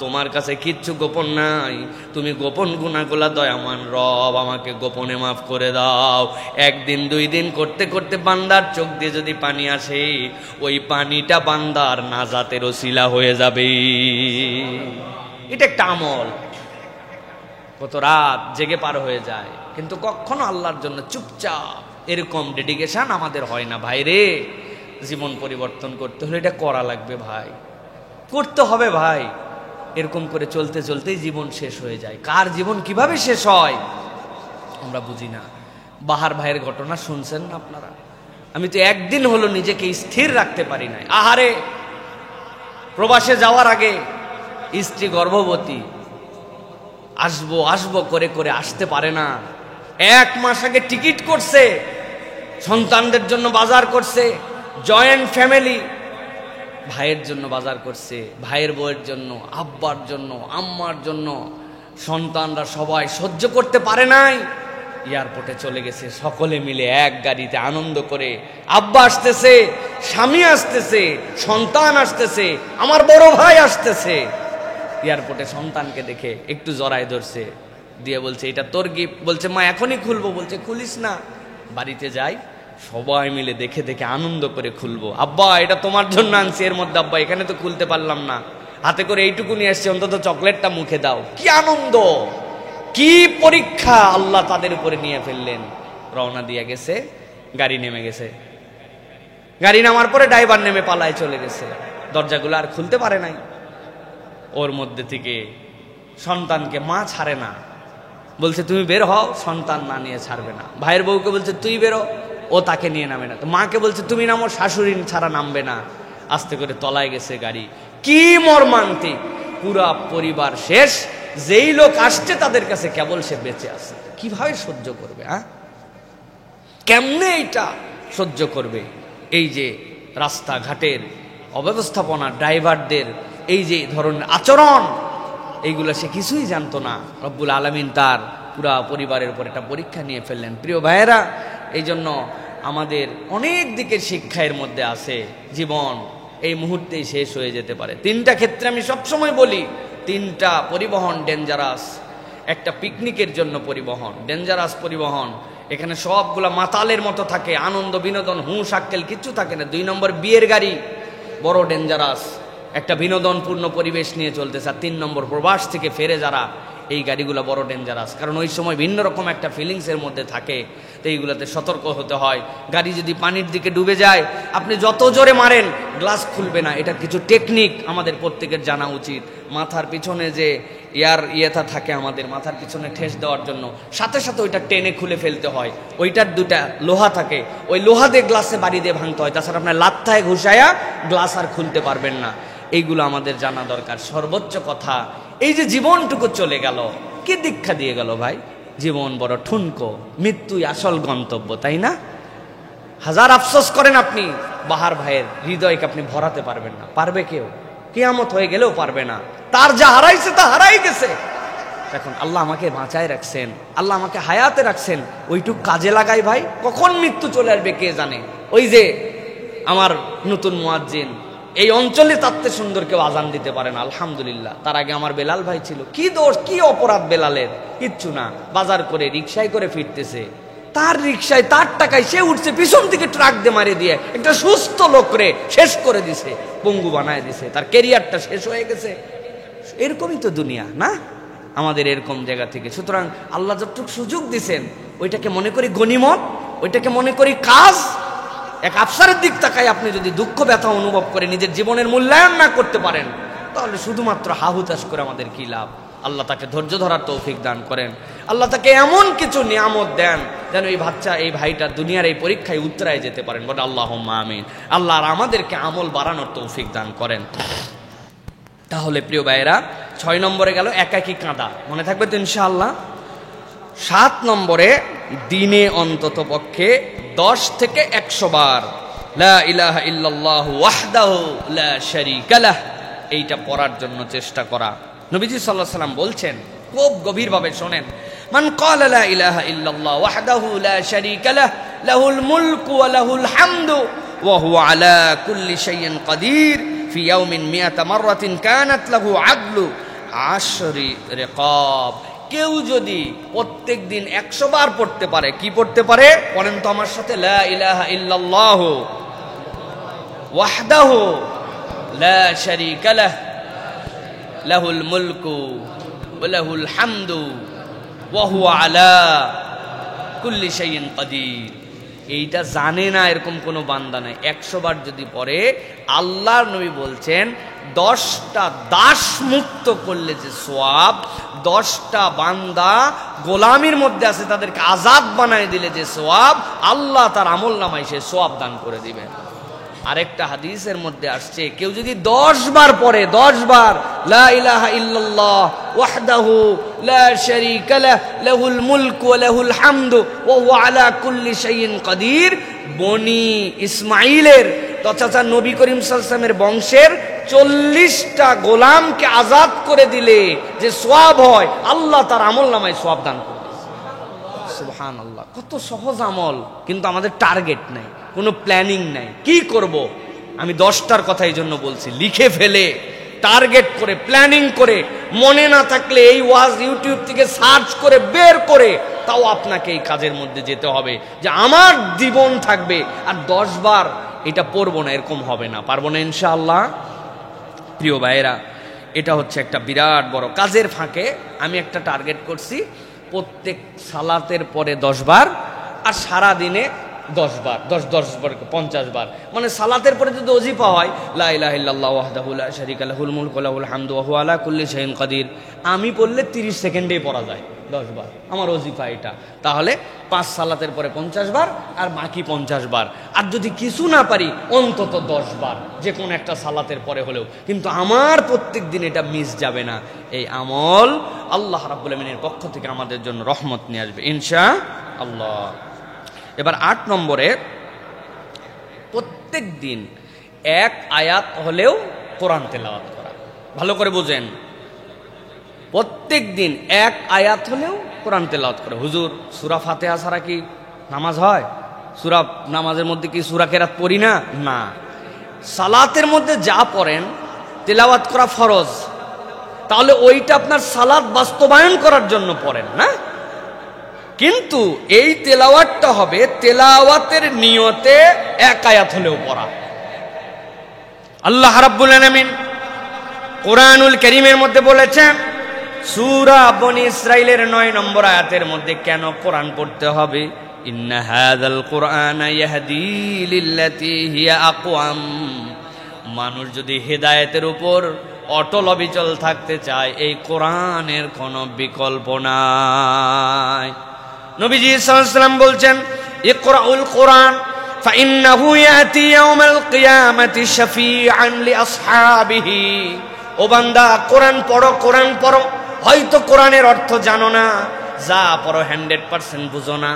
তোমার কাছে কিচ্ছু গোপন নাই, তুমি গোপন গুনাহগুলা দয়ামান রব আমাকে গোপনে মাফ করে দাও। 1 দিন 2 দিন করতে করতে বান্দার চোখ দিয়ে যদি পানি আসে, ওই পানিটা বান্দার নাজাতের ওসিলা হয়ে যাবে। এটা একটা আমল। কত রাত জেগে পার হয়ে যায়, কিন্তু কখনো আল্লাহর জন্য চুপচাপ এরকম ডেডিকেশন আমাদের হয় না। ভাই রে, জীবন পরিবর্তন করতে হলে এটা করা লাগবে ভাই, করতে হবে ভাই। এরকম করে চলতে চলতেই জীবন শেষ হয়ে যায়। কার জীবন কিভাবে শেষ হয় আমরা বুঝি না। বাহার ভাইয়ের ঘটনা শুনছেন না আপনারা? আমি তো 1 দিন হলো নিজেকে স্থির রাখতে পারি নাই। আহারে, প্রবাসে যাওয়ার আগে স্ত্রী গর্ভবতী, আসবো আসবো করে করে আসতে পারে না। 1 মাস আগে টিকিট করছে, সন্তানদের জন্য বাজার করছে, জয়েন্ট ফ্যামিলি, ভাইয়ের জন্য বাজার করছে, ভাইয়ের বউয়ের জন্য, আব্বার জন্য, আম্মার জন্য। সন্তানরা সবাই সহ্য করতে পারে নাই, এয়ারপোর্টে চলে গেছে সকলে মিলে 1 গাড়িতে আনন্দ করে। আব্বা আসতেছে, স্বামী আসতেছে, সন্তান আসতেছে, আমার বড় ভাই আসতেছে। এয়ারপোর্টে সন্তানকে দেখে একটু জড়ায় ধরছে, দিয়ে বলছে এটা তোর গিফট। বলছে মা এখনই খুলবো। বলছে খুলিস না, বাড়িতে যাই সবাই মিলে দেখে দেখে আনন্দ করে খুলবো। আব্বা এটা তোমার জন্য আনছি, এর মধ্যে আব্বা এখানে তো খুলতে পারলাম না, হাতে করে এইটুকু নিয়ে এসছি, অন্তত চকলেটটা মুখে দাও। কি আনন্দ, কি পরীক্ষা আল্লাহ তাদের উপরে নিয়ে ফেললেন। রওনা দিয়ে গেছে, গাড়ি নেমে গেছে। গাড়ি নামার পরে ড্রাইভার নেমে পালায় চলে গেছে, দরজাগুলো আর খুলতে পারে নাই। ওর মধ্যে থেকে সন্তানকে মা ছাড়ে না, বলছে তুমি বের হও, সন্তান না নিয়ে ছাড়বে না। ভাইয়ের বউকে বলছে তুই বেরো, ও তাকে নিয়ে নামে না। তো মাকে বলছে তুমি নামো, শাশুড়ি ছাড়া নামবে না। আস্তে করে তলায় গেছে গাড়ি। কি মর্মান্তিক, পুরা পরিবার শেষ। যেই লোক আসছে তাদের কাছে কেবল সে বেঁচে আছে। কিভাবে সহ্য করবে? কেমনে এইটা সহ্য করবে? এই যে রাস্তাঘাটের অব্যবস্থাপনা, ড্রাইভারদের এই যে ধরনের আচরণ, এইগুলো সে কিছুই জানতো না। রব্বুল আলামিন তার পুরা পরিবারের উপর একটা পরীক্ষা নিয়ে ফেললেন। প্রিয় ভাইয়েরা, এই জন্য আমাদের অনেক দিকের শিক্ষা এর মধ্যে আছে। জীবন এই মুহূর্তেই শেষ হয়ে যেতে পারে। তিনটা ক্ষেত্রে আমি সবসময় বলি, তিনটা পরিবহন ডেঞ্জারাস। একটা পিকনিকের জন্য পরিবহন, ডেঞ্জারাস পরিবহন, এখানে সবগুলা মাতালের মতো থাকে, আনন্দ বিনোদন হুঁশ আক্কেল কিচ্ছু থাকে না। 2 নম্বর বিয়ের গাড়ি, বড় ডেঞ্জারাস, একটা বিনোদনপূর্ণ পরিবেশ নিয়ে চলতেছে। আর 3 নম্বর প্রবাস থেকে ফেরে যারা, এই গাড়িগুলো বড় ডেঞ্জারাস, কারণ ওই সময় ভিন্ন রকম একটা ফিলিংসের মধ্যে থাকে। তো এইগুলোতে সতর্ক হতে হয়। গাড়ি যদি পানির দিকে ডুবে যায়, আপনি যত জোরে মারেন গ্লাস খুলবে না। এটা কিছু টেকনিক আমাদের প্রত্যেকের জানা উচিত। মাথার পিছনে যে ইয়েটা থাকে, আমাদের মাথার পিছনে ঠেস দেওয়ার জন্য, সাথে সাথে ওইটা টেনে খুলে ফেলতে হয়। ওইটার 2টা লোহা থাকে, ওই লোহা দিয়ে গ্লাসে বাড়ি দিয়ে ভাঙতে হয়, তাছাড়া আপনার লাত্থায় ঘুষায়া গ্লাস আর খুলতে পারবেন না। এইগুলো আমাদের জানা দরকার। সর্বোচ্চ কথা, এই যে জীবনটুকু চলে গেল, কি দীক্ষা দিয়ে গেল ভাই? জীবন বড় ঠুনকো, মৃত্যুই আসল গন্তব্য, তাই না? হাজার আফসোস করেন আপনি, বাহার ভাইয়ের হৃদয়কে আপনি ভরাতে পারবেন না। পারবে কেউ? কিয়ামত হয়ে গেলেও পারবে না। তার যা হারাইছে তা হারাই গেছে। এখন আল্লাহ আমাকে বাঁচায় রাখছেন, আল্লাহ আমাকে হায়াতে রাখছেন, ওইটুক কাজে লাগাই ভাই। কখন মৃত্যু চলে আসবে কে জানে। ওই যে আমার নতুন মুয়াজ্জিন, এই অঞ্চলে তাতে সুন্দর কেউ আজান দিতে পারে না, আলহামদুলিল্লাহ। তার আগে আমার বেলাল ভাই ছিল। কি দোষ, কি অপরাধ বেলালের? কিচ্ছু না। বাজার করে রিক্সায় করে ফিরতেছে, তার রিক্সায় তার টাকায় সে উঠছে, পিছন থেকে ট্রাক দিয়ে মারে দিয়ে একটা সুস্থ লোকরে শেষ করে দিছে, পঙ্গু বানায় দিছে, তার ক্যারিয়ারটা শেষ হয়ে গেছে। এরকমই তো দুনিয়া না, আমাদের এরকম জায়গা থেকে। সুতরাং আল্লাহ যতটুকু সুযোগ দিছেন, ওইটাকে মনে করি গনিমত, ওইটাকে মনে করি কাজ। এক আফসারের দিক তাকায় আপনি যদি দুঃখ ব্যথা অনুভব করে নিজের জীবনের মূল্যায়ন না করতে পারেন, তাহলে শুধুমাত্র হাহুতাশ করে আমাদের কি লাভ? আল্লাহ তাকে ধৈর্য ধরার তৌফিক দান করেন। আল্লাহ তাকে এমন কিছু নিয়ামত দেন যেন এই বাচ্চা, এই ভাইটা দুনিয়ার এই পরীক্ষায় উত্তরায় যেতে পারেন। বলে আল্লাহুম্মা আমিন। আল্লাহ আর আমাদেরকে আমল বাড়ানোর তৌফিক দান করেন। তাহলে প্রিয় ভাইয়েরা, 6 নম্বরে গেল একাকী কাঁদা, মনে থাকবে তো ইনশাআল্লাহ। 7 নম্বরে দিনে অন্তত পক্ষে 10 থেকে 100 বার লা ইলাহা ইল্লাল্লাহু ওয়াহদাহু লা শারীকা লাহ, এইটা পড়ার জন্য চেষ্টা করা। নবীজি সাল্লাল্লাহু আলাইহি সাল্লাম বলছেন, খুব গভীরভাবে শোনেন, মান ক্বালা লা ইলাহা ইল্লাল্লাহ ওয়াহদাহু লা শারীকা লাহ লাহুল মুলকু ওয়া লাহুল হামদু ওয়া হুয়া আলা কুল্লি শাইইন কাদির ফি ইয়াউমিন মিয়াতা মাররাতিন কানাত লাহু আদলু 10 রিকাব। কেউ যদি প্রত্যেক দিন 100 বার পড়তে পারে, কি পড়তে পারে বলেন তো আমার সাথে? লা ইলাহা ইল্লাল্লাহ ওয়াহদাহু লা শারীকা লাহ লাহুল মুলকু ওয়া লাহুল হামদু ওয়া হুয়া আলা কুল্লি শাইইন কাদির। এইটা জানে না এরকম কোনো বান্দা নাই। 100 বার যদি পড়ে, আল্লাহর নবী বলছেন 10টা দাস মুক্ত করলে যে সওয়াব, 10টা বান্দা গোলামির মধ্যে আছে তাদেরকে আজাদ বানায় দিলে যে সওয়াব, আল্লাহ তার আমল নামায় সে সওয়াব দান করে দিবেন। আরেকটা হাদিসের মধ্যে আসছে, কেউ যদি 10 বার পড়ে, 10 বার লা ইলাহা ইল্লাল্লাহ ওয়াহদাহু লা শারীকা লাহ লাহুল মুলকু ওয়া লাহুল হামদু ওয়া হুয়া আলা কুল্লি শাইইন কাদির, বনি ইসমাইলের তথা নবী করিম সাল্লাল্লাহু আলাইহি ওয়াসাল্লামের বংশের 40টা গোলামকে আজাদ করে দিলে যে সওয়াব হয়, আল্লাহ তার আমল নামায় সওয়াব দান করে। সুবহানাল্লাহ, কত সহজ আমল, কিন্তু আমাদের টার্গেট নাই, কোনো প্ল্যানিং নাই। কি করব? আমি 10টার কথা এই জন্য বলছি, লিখে ফেলে টার্গেট করে প্ল্যানিং করে, মনে না থাকলে এই ওয়াজ ইউটিউব থেকে সার্চ করে বের করে, তাও আপনাকে এই কাজের মধ্যে যেতে হবে যে আমার জীবন থাকবে আর 10 বার এটা পড়বো না, এরকম হবে না, পারবো না ইনশাআল্লাহ। প্রিয় ভাইয়েরা, এটা হচ্ছে একটা বিরাট বড় কাজের ফাঁকে আমি একটা টার্গেট করছি, প্রত্যেক সালাতের পরে 10 বার, আর সারা দিনে 10 বার, 10 বার 50 বার। মানে সালাতের পরে যদি ওজিফা হয় লা ইলাহা ইল্লাল্লাহ ওয়াহদাহু লা শারীকা লাহুল মুলকু ওয়া লাহুল হামদু ওয়া হুয়া আলা কুল্লি শাইইন কাদির, আমি পড়লে 30 সেকেন্ডেই পড়া যায় 10 বার, আমার ওজিফা এটা। তাহলে 5 সালাতের পরে 50 বার আর বাকি 50 বার। আর যদি কিছু না পারি অন্তত 10 বার, যে কোনো একটা সালাতের পরে হলেও, কিন্তু আমার প্রত্যেক দিন এটা মিস যাবে না। এই আমল আল্লাহ রাব্বুল আমিনের পক্ষ থেকে আমাদের জন্য রহমত নিয়ে আসবে ইনশাআল্লাহ। এবার 8 নম্বরে, প্রত্যেক দিন 1 আয়াত হলেও কোরআন তেলাওয়াত করা। ভালো করে বোঝেন, প্রত্যেক দিন এক আয়াত হলেও কোরআন তেলাওয়াত করে। হুজুর সূরা ফাতিহা ছাড়া কি নামাজ হয়? নামাজের মধ্যে কি সূরা কেরাত পড়ি না? না, সালাতের মধ্যে যা পড়েন তেলাওয়াত করা ফরজ, তাহলে ওইটা আপনার সালাত বাস্তবায়ন করার জন্য পড়েন না। কিন্তু এই তেলাওয়াতটা হবে তেলাওয়াতের নিয়তে এক আয়াত হলেও পড়া। আল্লাহ রাব্বুল আলামিন কোরআনুল কারীমের মধ্যে বলেছেন, সূরা বনী ইসরাঈলের 9 নম্বর আয়াতের মধ্যে কেন কোরআন পড়তে হবে? ইন্না হাযাল কুরআনা ইয়াহদি লিল্লাতী হিয়া আকওয়াম। মানুষ যদি হেদায়েতের উপর অটল অবিচল থাকতে চায়, এই কোরআনের কোনো বিকল্প নাই। নবীজি সাল্লাল্লাহু আলাইহি ওয়াসাল্লাম বলছেন, ইকরাউল কোরআন ফাইন্নাহু ইয়াতি ইয়াউমাল কিয়ামাতি শাফিআন লিআসহাবিহি। ও বান্দা, কোরআন পড়ো, কোরআন পড়ো। হয়তো কোরআনের অর্থ জানো না, যা পড়ো 100% বুঝো না।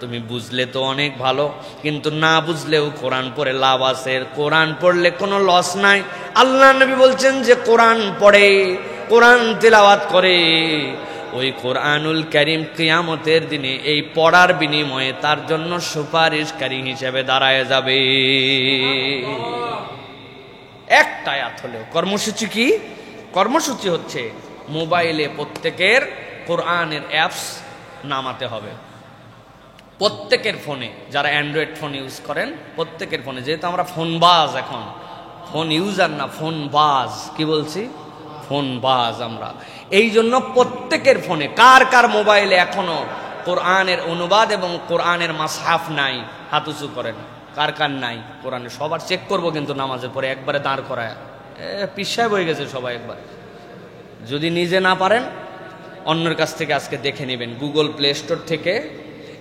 তুমি বুঝলে তো অনেক ভালো, কিন্তু না বুঝলেও কোরআন পড়ে লাভ আছে। কোরআন পড়লে কোনো লস নাই। আল্লাহ নবী বলছেন যে কোরআন পড়ে, কোরআন তিলাওয়াত করে, ওই কোরআনুল কারীম কিয়ামতের দিনে এই পড়ার বিনিময়ে তার জন্য সুপারিশকারী হিসেবে দাঁড়ায় যাবে। একটা আয়াত হলেও। কর্মসূচি কি? কর্মসূচি হচ্ছে মোবাইলে প্রত্যেকের কোরআনের অ্যাপস নামাতে হবে। প্রত্যেকের ফোনে, যারা অ্যান্ড্রয়েড ফোন ইউজ করেন প্রত্যেকের ফোনে, যেহেতু আমরা ফোনবাজ, এখন ফোন ইউজার না ফোনবাজ, কি বলছি? ফোনবাজ আমরা। এই জন্য প্রত্যেকের ফোনে, কার কার মোবাইলে এখনো কোরআনের অনুবাদ এবং কোরআনের মাসহাফ নাই, হাত উঁচু করেন। কার কার নাই কোরআনে? সবার চেক করবো কিন্তু নামাজের পরে একবারে দাঁড় করায়। পিছায় বয়ে গেছে সবাই একবার। যদি নিজে না পারেন অন্যের কাছ থেকে আজকে দেখে নেবেন, গুগল প্লে স্টোর থেকে,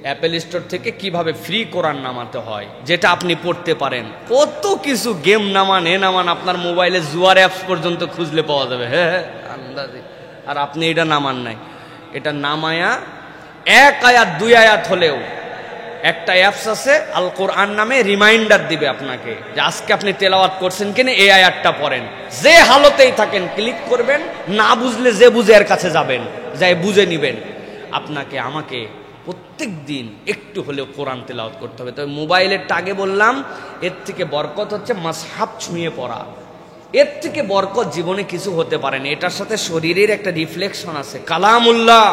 অ্যাপেল স্টোর থেকে কিভাবে ফ্রি কোরআন নামাতে হয়, যেটা আপনি পড়তে পারেন। কত কিছু গেম নামান, নামান, আপনার মোবাইলে জুয়ার অ্যাপস পর্যন্ত খুঁজলে পাওয়া যাবে। হ্যাঁ, আন্দাজে। আর আপনি এটা নামান নাই। এটা নামায়া এক আয়াত 2 আয়াত হলেও, একটা অ্যাপস আছে আল কোরআন নামে, রিমাইন্ডার দিবে আপনাকে যে আজকে আপনি তেলাওয়াত করছেন কিনা, এই আয়াতটা পড়েন। যে হালতেই থাকেন ক্লিক করবেন, না বুঝলে যে বুঝে এর কাছে যাবেন, যাই বুঝে নিবেন। আপনাকে আমাকে প্রত্যেক দিন একটু হলেও কোরআন তেলাওয়াত করতে হবে। তবে মোবাইলের টাগে বললাম, এর থেকে বরকত হচ্ছে মাসহাফ ছুঁয়ে পড়া। এর থেকে বরকত জীবনে কিছু হতে পারে না। এটার সাথে শরীরের একটা রিফ্লেকশন আছে, কালামুল্লাহ,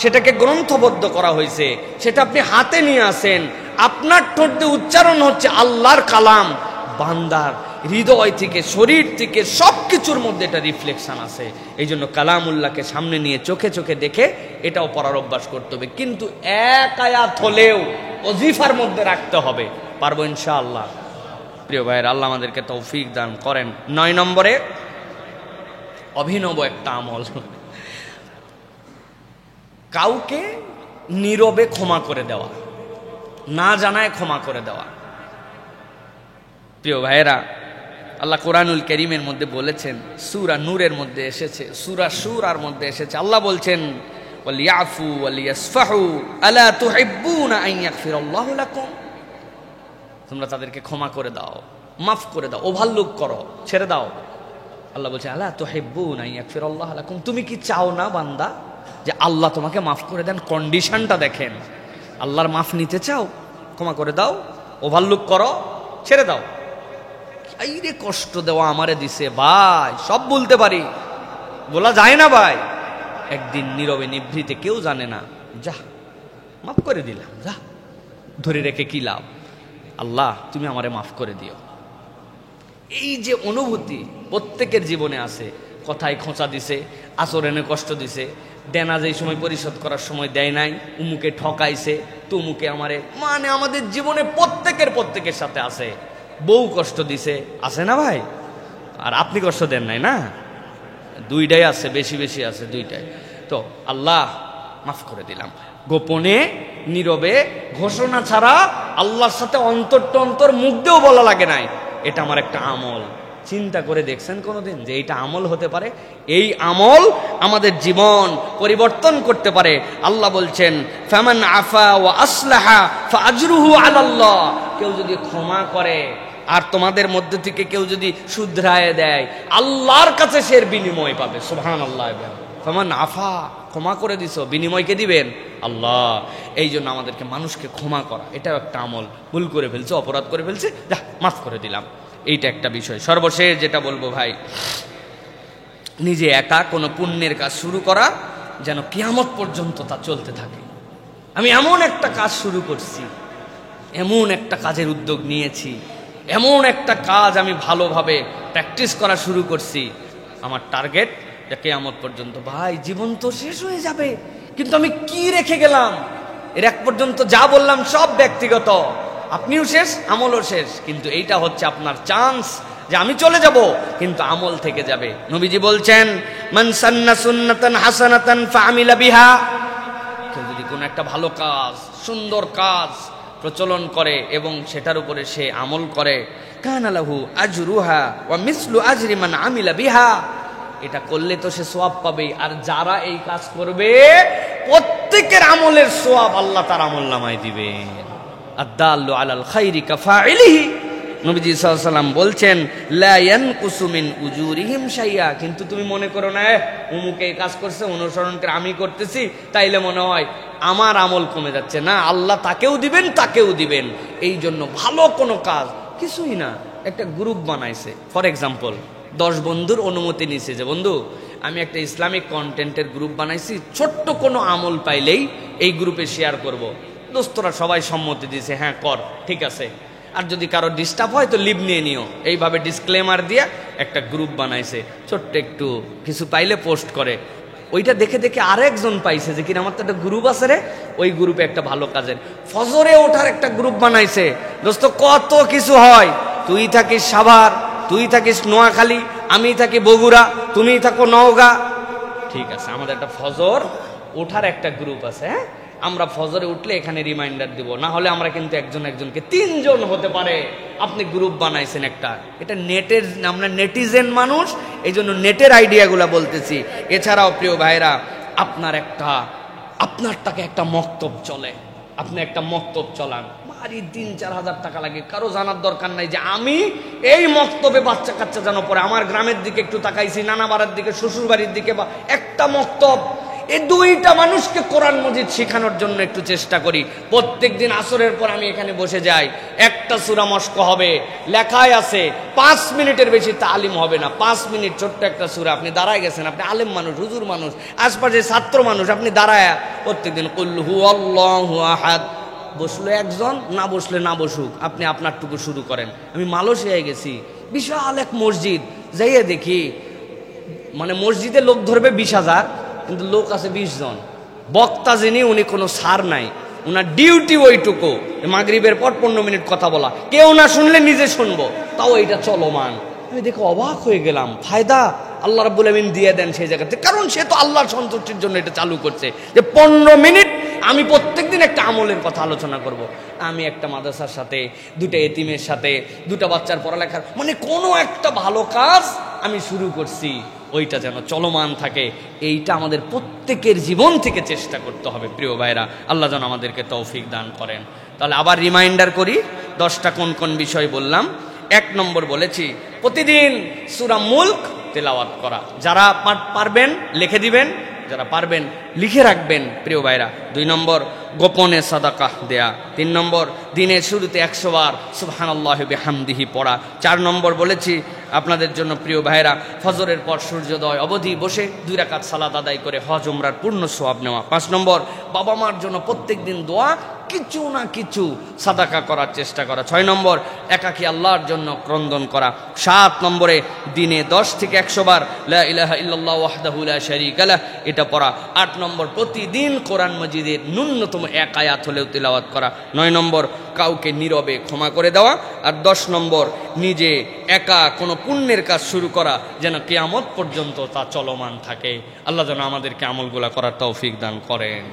সেটাকে গ্রন্থবদ্ধ করা হয়েছে, সেটা আপনি হাতে নিয়ে আসেন, আপনার ঠোঁট দিয়ে উচ্চারণ হচ্ছে আল্লাহর কালাম। বান্দার হৃদয় থেকে, শরীর থেকে, সবকিছুর মধ্যে এটা রিফ্লেকশন আছে। এই জন্য কালামুল্লাহকে সামনে নিয়ে চোখে চোখে দেখে এটাও পড়ার অভ্যাস করতে হবে। কিন্তু এক আয়াত হলেও ওজিফার মধ্যে রাখতে হবে। পারবো ইনশাআল্লাহ? প্রিয় ভাইয়ের, আল্লাহ আমাদেরকে তৌফিক দান করেন। 9 নম্বরে অভিনব একটা আমল, কাউকে নীরবে ক্ষমা করে দেওয়া, না জানায় ক্ষমা করে দেওয়া। প্রিয় ভাইয়েরা, আল্লাহ কোরআনুল কারীমের মধ্যে বলেছেন, সূরা নূরের মধ্যে এসেছে, সূরা শুরার মধ্যে এসেছে, আল্লাহ বলছেন ওয়ালিয়াফু ওয়ালিয়াসফাহু আলা তুহিব্বুনা আন ইয়াগফিরাল্লাহু লাকুম। তোমরা তাদেরকে ক্ষমা করে দাও, মাফ করে দাও, ওভারলুক করো, ছেড়ে দাও। আল্লাহ বলছে আলা তুহিব্বুনা আন ইয়াগফিরাল্লাহু লাকুম, তুমি কি চাও না বান্দা যে আল্লাহ তোমাকে মাফ করে দেন? কন্ডিশনটা দেখেন, আল্লাহর মাফ নিতে চাও, ক্ষমা করে দাও, ওভারলুক করো, ছেড়ে দাও। এই রে কষ্ট দেওয়া আমারে দিছে ভাই, সব বলতে পারি, বলা যায় না ভাই। একদিন নীরবে নিভৃতে, কেউ জানে না, যা মাফ করে দিলাম, যা ধরে রেখে কি লাভ? আল্লাহ তুমি আমারে মাফ করে দিও। এই যে অনুভূতি প্রত্যেকের জীবনে আছে। কথায় খোঁচা দিছে, আচরণে কষ্ট দিছে, দেনা যেই সময় পরিশোধ করার সময় দেয় নাই, উমুকে ঠকাইছে, তুমুকে আমারে, মানে আমাদের জীবনে প্রত্যেকের সাথে আছে। বউ কষ্ট দিছে, আছে না ভাই? আর আপনি কষ্ট দেন নাই না? দুইটাই আছে, বেশি বেশি আছে দুইটাই। তো আল্লাহ মাফ করে দিলাম। গোপনে নীরবে ঘোষণা ছাড়া আল্লাহর সাথে অন্তর টন্তর মুখ দিয়েও বলা লাগে নাই, এটা আমার একটা আমল। চিন্তা করে দেখছেন কোনোদিন যে এইটা আমল হতে পারে? এই আমল আমাদের জীবন পরিবর্তন করতে পারে। আল্লাহ বলছেন ফামান আফা ওয়া আসলাহা ফাআজরুহু আলাল্লাহ। কেউ যদি ক্ষমা করে, আর তোমাদের মধ্যে থেকে কেউ যদি শুধরায় দেয় আল্লাহর কাছে সে বিনিময় পাবে। সুবহানাল্লাহ। ফামান আফা, ক্ষমা করে দিছো, বিনিময়কে দিবেন আল্লাহ। এই জন্য আমাদেরকে মানুষকে ক্ষমা করা, এটাও একটা আমল। ভুল করে ফেলছে, অপরাধ করে ফেলছে, যা মাফ করে দিলাম, এইটা একটা বিষয়। সর্বশেষ যেটা বলবো ভাই, নিজে একা কোনো পুণ্যের কাজ শুরু করা যেন কিয়ামত পর্যন্ত তা চলতে থাকে। আমি এমন একটা কাজ শুরু করছি, এমন একটা কাজের উদ্যোগ নিয়েছি, এমন একটা কাজ আমি ভালোভাবে প্র্যাকটিস করা শুরু করছি, আমার টার্গেট যে কিয়ামত পর্যন্ত। ভাই জীবন তো শেষ হয়ে যাবে, কিন্তু আমি কি রেখে গেলাম? এর এক পর্যন্ত যা বললাম সব ব্যক্তিগত, আপনিও শেষ, আমলও শেষ, কিন্তু এইটা হচ্ছে আপনার চান্স যে আমি চলে যাব কিন্তু আমল থেকে যাবে। নবীজি বলছেন, মান সান্না সুন্নাতান হাসানাতান ফাআমিলা বিহা, কেউ যদি কোনো একটা ভালো কাজ, সুন্দর কাজ প্রচলন করে এবং সেটার উপরে সে আমল করে, কানা লাহু আজরুহা ওয়া মিসলু আজরি মান আমিলা বিহা, এটা করলে তো সে সওয়াব পাবে, আর যারা এই কাজ করবে প্রত্যেকের আমলের সওয়াব আল্লাহ তার আমলনামায় দিবেন। আদ-দাল্লু আলাল খাইরি কাফাইলিহি, নবীজি সাল্লাল্লাহু আলাইহি ওয়াসাল্লাম বলছেন, লা ইয়ানকুসু মিন উজুরিহিম শাইয়া, কিন্তু তুমি মনে করো না অমুক এই কাজ করছে, অনুসরণ করে আমি করতেছি, তাইলে মনে হয় আমার আমল কমে যাচ্ছে। না, আল্লাহ তাকেও দিবেন, তাকেও দিবেন। এই জন্য ভালো কোনো কাজ কিছুই না, একটা গ্রুপ বানাইছে, ফর এক্সাম্পল 10 বন্ধুর অনুমতি নিছে যে বন্ধু আমি একটা ইসলামিক কন্টেন্টের গ্রুপ বানাইছি, ছোট্ট কোনো আমল পাইলেই এই গ্রুপে শেয়ার করব। দোস্তরা সবাই সম্মতি দিয়েছে, হ্যাঁ কর, ঠিক আছে, আর যদি কারো ডিস্টার্ব হয় তো লিভ নিয়ে নিও। এইভাবে ডিসক্লেমার দিয়ে একটা গ্রুপ বানাইছে, ছোট্ট একটু কিছু পাইলে পোস্ট করে। ওইটা দেখে দেখে আরেকজন পাইছে যে কিনা আমার তো একটা গ্রুপ আছে রে, ওই গ্রুপে একটা ভালো কাজের ফজরে ওঠার একটা গ্রুপ বানাইছে। দোস্ত কত কিছু হয়, তুই থাকিস সাভার, তুই থাকিস নোয়াখালী, আমি থাকি বগুড়া, তুমি থাকো নওগাঁ, ঠিক আছে, আমাদের একটা ফজর ওঠার একটা গ্রুপ আছে। হ্যাঁ, আমরা ফজরে উঠলে এখানে রিমাইন্ডার দিব, না হলে আমরা কিন্তু একজন একজনকে 3 জন হতে পারে। আপনি গ্রুপ বানাইছেন একটা, এটা নেটের, আমরা নেটিজেন মানুষ, এই জন্য নেটের আইডিয়াগুলো বলতেছি। এছাড়াও প্রিয় ভাইরা, আপনার টাকা একটা মক্তব চলে, আপনি একটা মক্তব চলান, বাড়ি 3-4 হাজার টাকা লাগে, কারো জানার দরকার নাই যে আমি এই মক্তবে বাচ্চা কাচ্চা যেন পড়ে। আমার গ্রামের দিকে একটু তাকাইছি, নানা বাড়ির দিকে, শ্বশুর বাড়ির দিকে, বা একটা মক্তব, এই 2টা মানুষকে কোরআন মজিদ শেখানোর জন্য একটু চেষ্টা করি। প্রত্যেকদিন আসরের পর আমি এখানে বসে যাই, একটা সূরা মস্ক হবে, লেখায় আছে 5 মিনিটের বেশি তালিম হবে না, 5 মিনিট ছোট্ট একটা সূরা। আপনি দাঁড়ায় গেছেন, আপনি আলেম মানুষ, হুজুর মানুষ, আশপাশে ছাত্র মানুষ, আপনি দাঁড়ায় প্রত্যেকদিন কুল হুয়াল্লাহু আহাদ, বসলো একজন, না বসলে না বসুক, আপনি আপনারটুকু শুরু করেন। আমি মালয়েশিয়ায় গেছি, বিশাল এক মসজিদ, যাইয়ে দেখি মানে মসজিদে লোক ধরবে 20,000, কিন্তু লোক আছে 20 জন। বক্তা যিনি, উনি কোনো সার নাই, উনার ডিউটি ওইটুকু, মাগরিবের পর 15 মিনিট কথা বলা, কেউ না শুনলে নিজে শুনবো, তাও এটা চলমান। আমি দেখে অবাক হয়ে গেলাম, ফায়দা আল্লাহ রাব্বুল আমিন দিয়ে দেন সেই জায়গাতে, কারণ সে তো আল্লাহর সন্তুষ্টির জন্য এটা চালু করছে যে 15 মিনিট আমি প্রত্যেকদিন একটা আমলের কথা আলোচনা করব। আমি একটা মাদ্রাসার সাথে, 2টা এতিমের সাথে, 2টা বাচ্চার পড়ালেখার, মানে কোনো একটা ভালো কাজ আমি শুরু করছি, ওইটা যেন চলমান থাকে। এইটা আমাদের প্রত্যেকের জীবন থেকে চেষ্টা করতে হবে প্রিয় ভাইরা। আল্লাহ যেন আমাদেরকে তৌফিক দান করেন। তাহলে আবার রিমাইন্ডার করি, 10টা কোন কোন বিষয় বললাম। 1 নম্বর বলেছি, প্রতিদিন সূরা মুলক তেলাওয়াত করা। যারা পারবেন লিখে দিবেন, যারা পারবেন লিখে রাখবেন প্রিয় ভাইরা। 2 নম্বর, গোপনে সাদাকা দেয়া। 3 নম্বর, দিনের শুরুতে 100 বার সুবহানাল্লাহি বিহামদিহি পড়া। 4 নম্বর বলেছি আপনাদের জন্য প্রিয় ভাইরা, ফজরের পর সূর্যোদয় অবধি বসে 2 রাকাত সালাত আদায় করে হজ উমরার পূর্ণ সওয়াব নেওয়া। 5 নম্বর, বাবা মার জন্য প্রত্যেক দিন দোয়া, কিছু না কিছু সাদাকা করার চেষ্টা করা। 6 নম্বর, একাকী আল্লাহর জন্য ক্রন্দন করা। 7 নম্বরে, দিনে 10 থেকে 100 বার লা ইলাহা ইল্লাল্লাহ ওয়াহদাহু লা শারীকা লাহ এটা পড়া। 8 নম্বর, প্রতিদিন কোরআন মাজিদের ন্যূনতম 1 আয়াত হলেও তিলাওয়াত করা। 9 নম্বর, কাউকে নীরবে ক্ষমা করে দেওয়া। আর 10 নম্বর, নিজে একা কোনো পুণ্যের কাজ শুরু করা, যেন কিয়ামত পর্যন্ত তা চলমান থাকে। আল্লাহ যেন আমাদেরকে আমলগুলা করার তৌফিক দান করেন।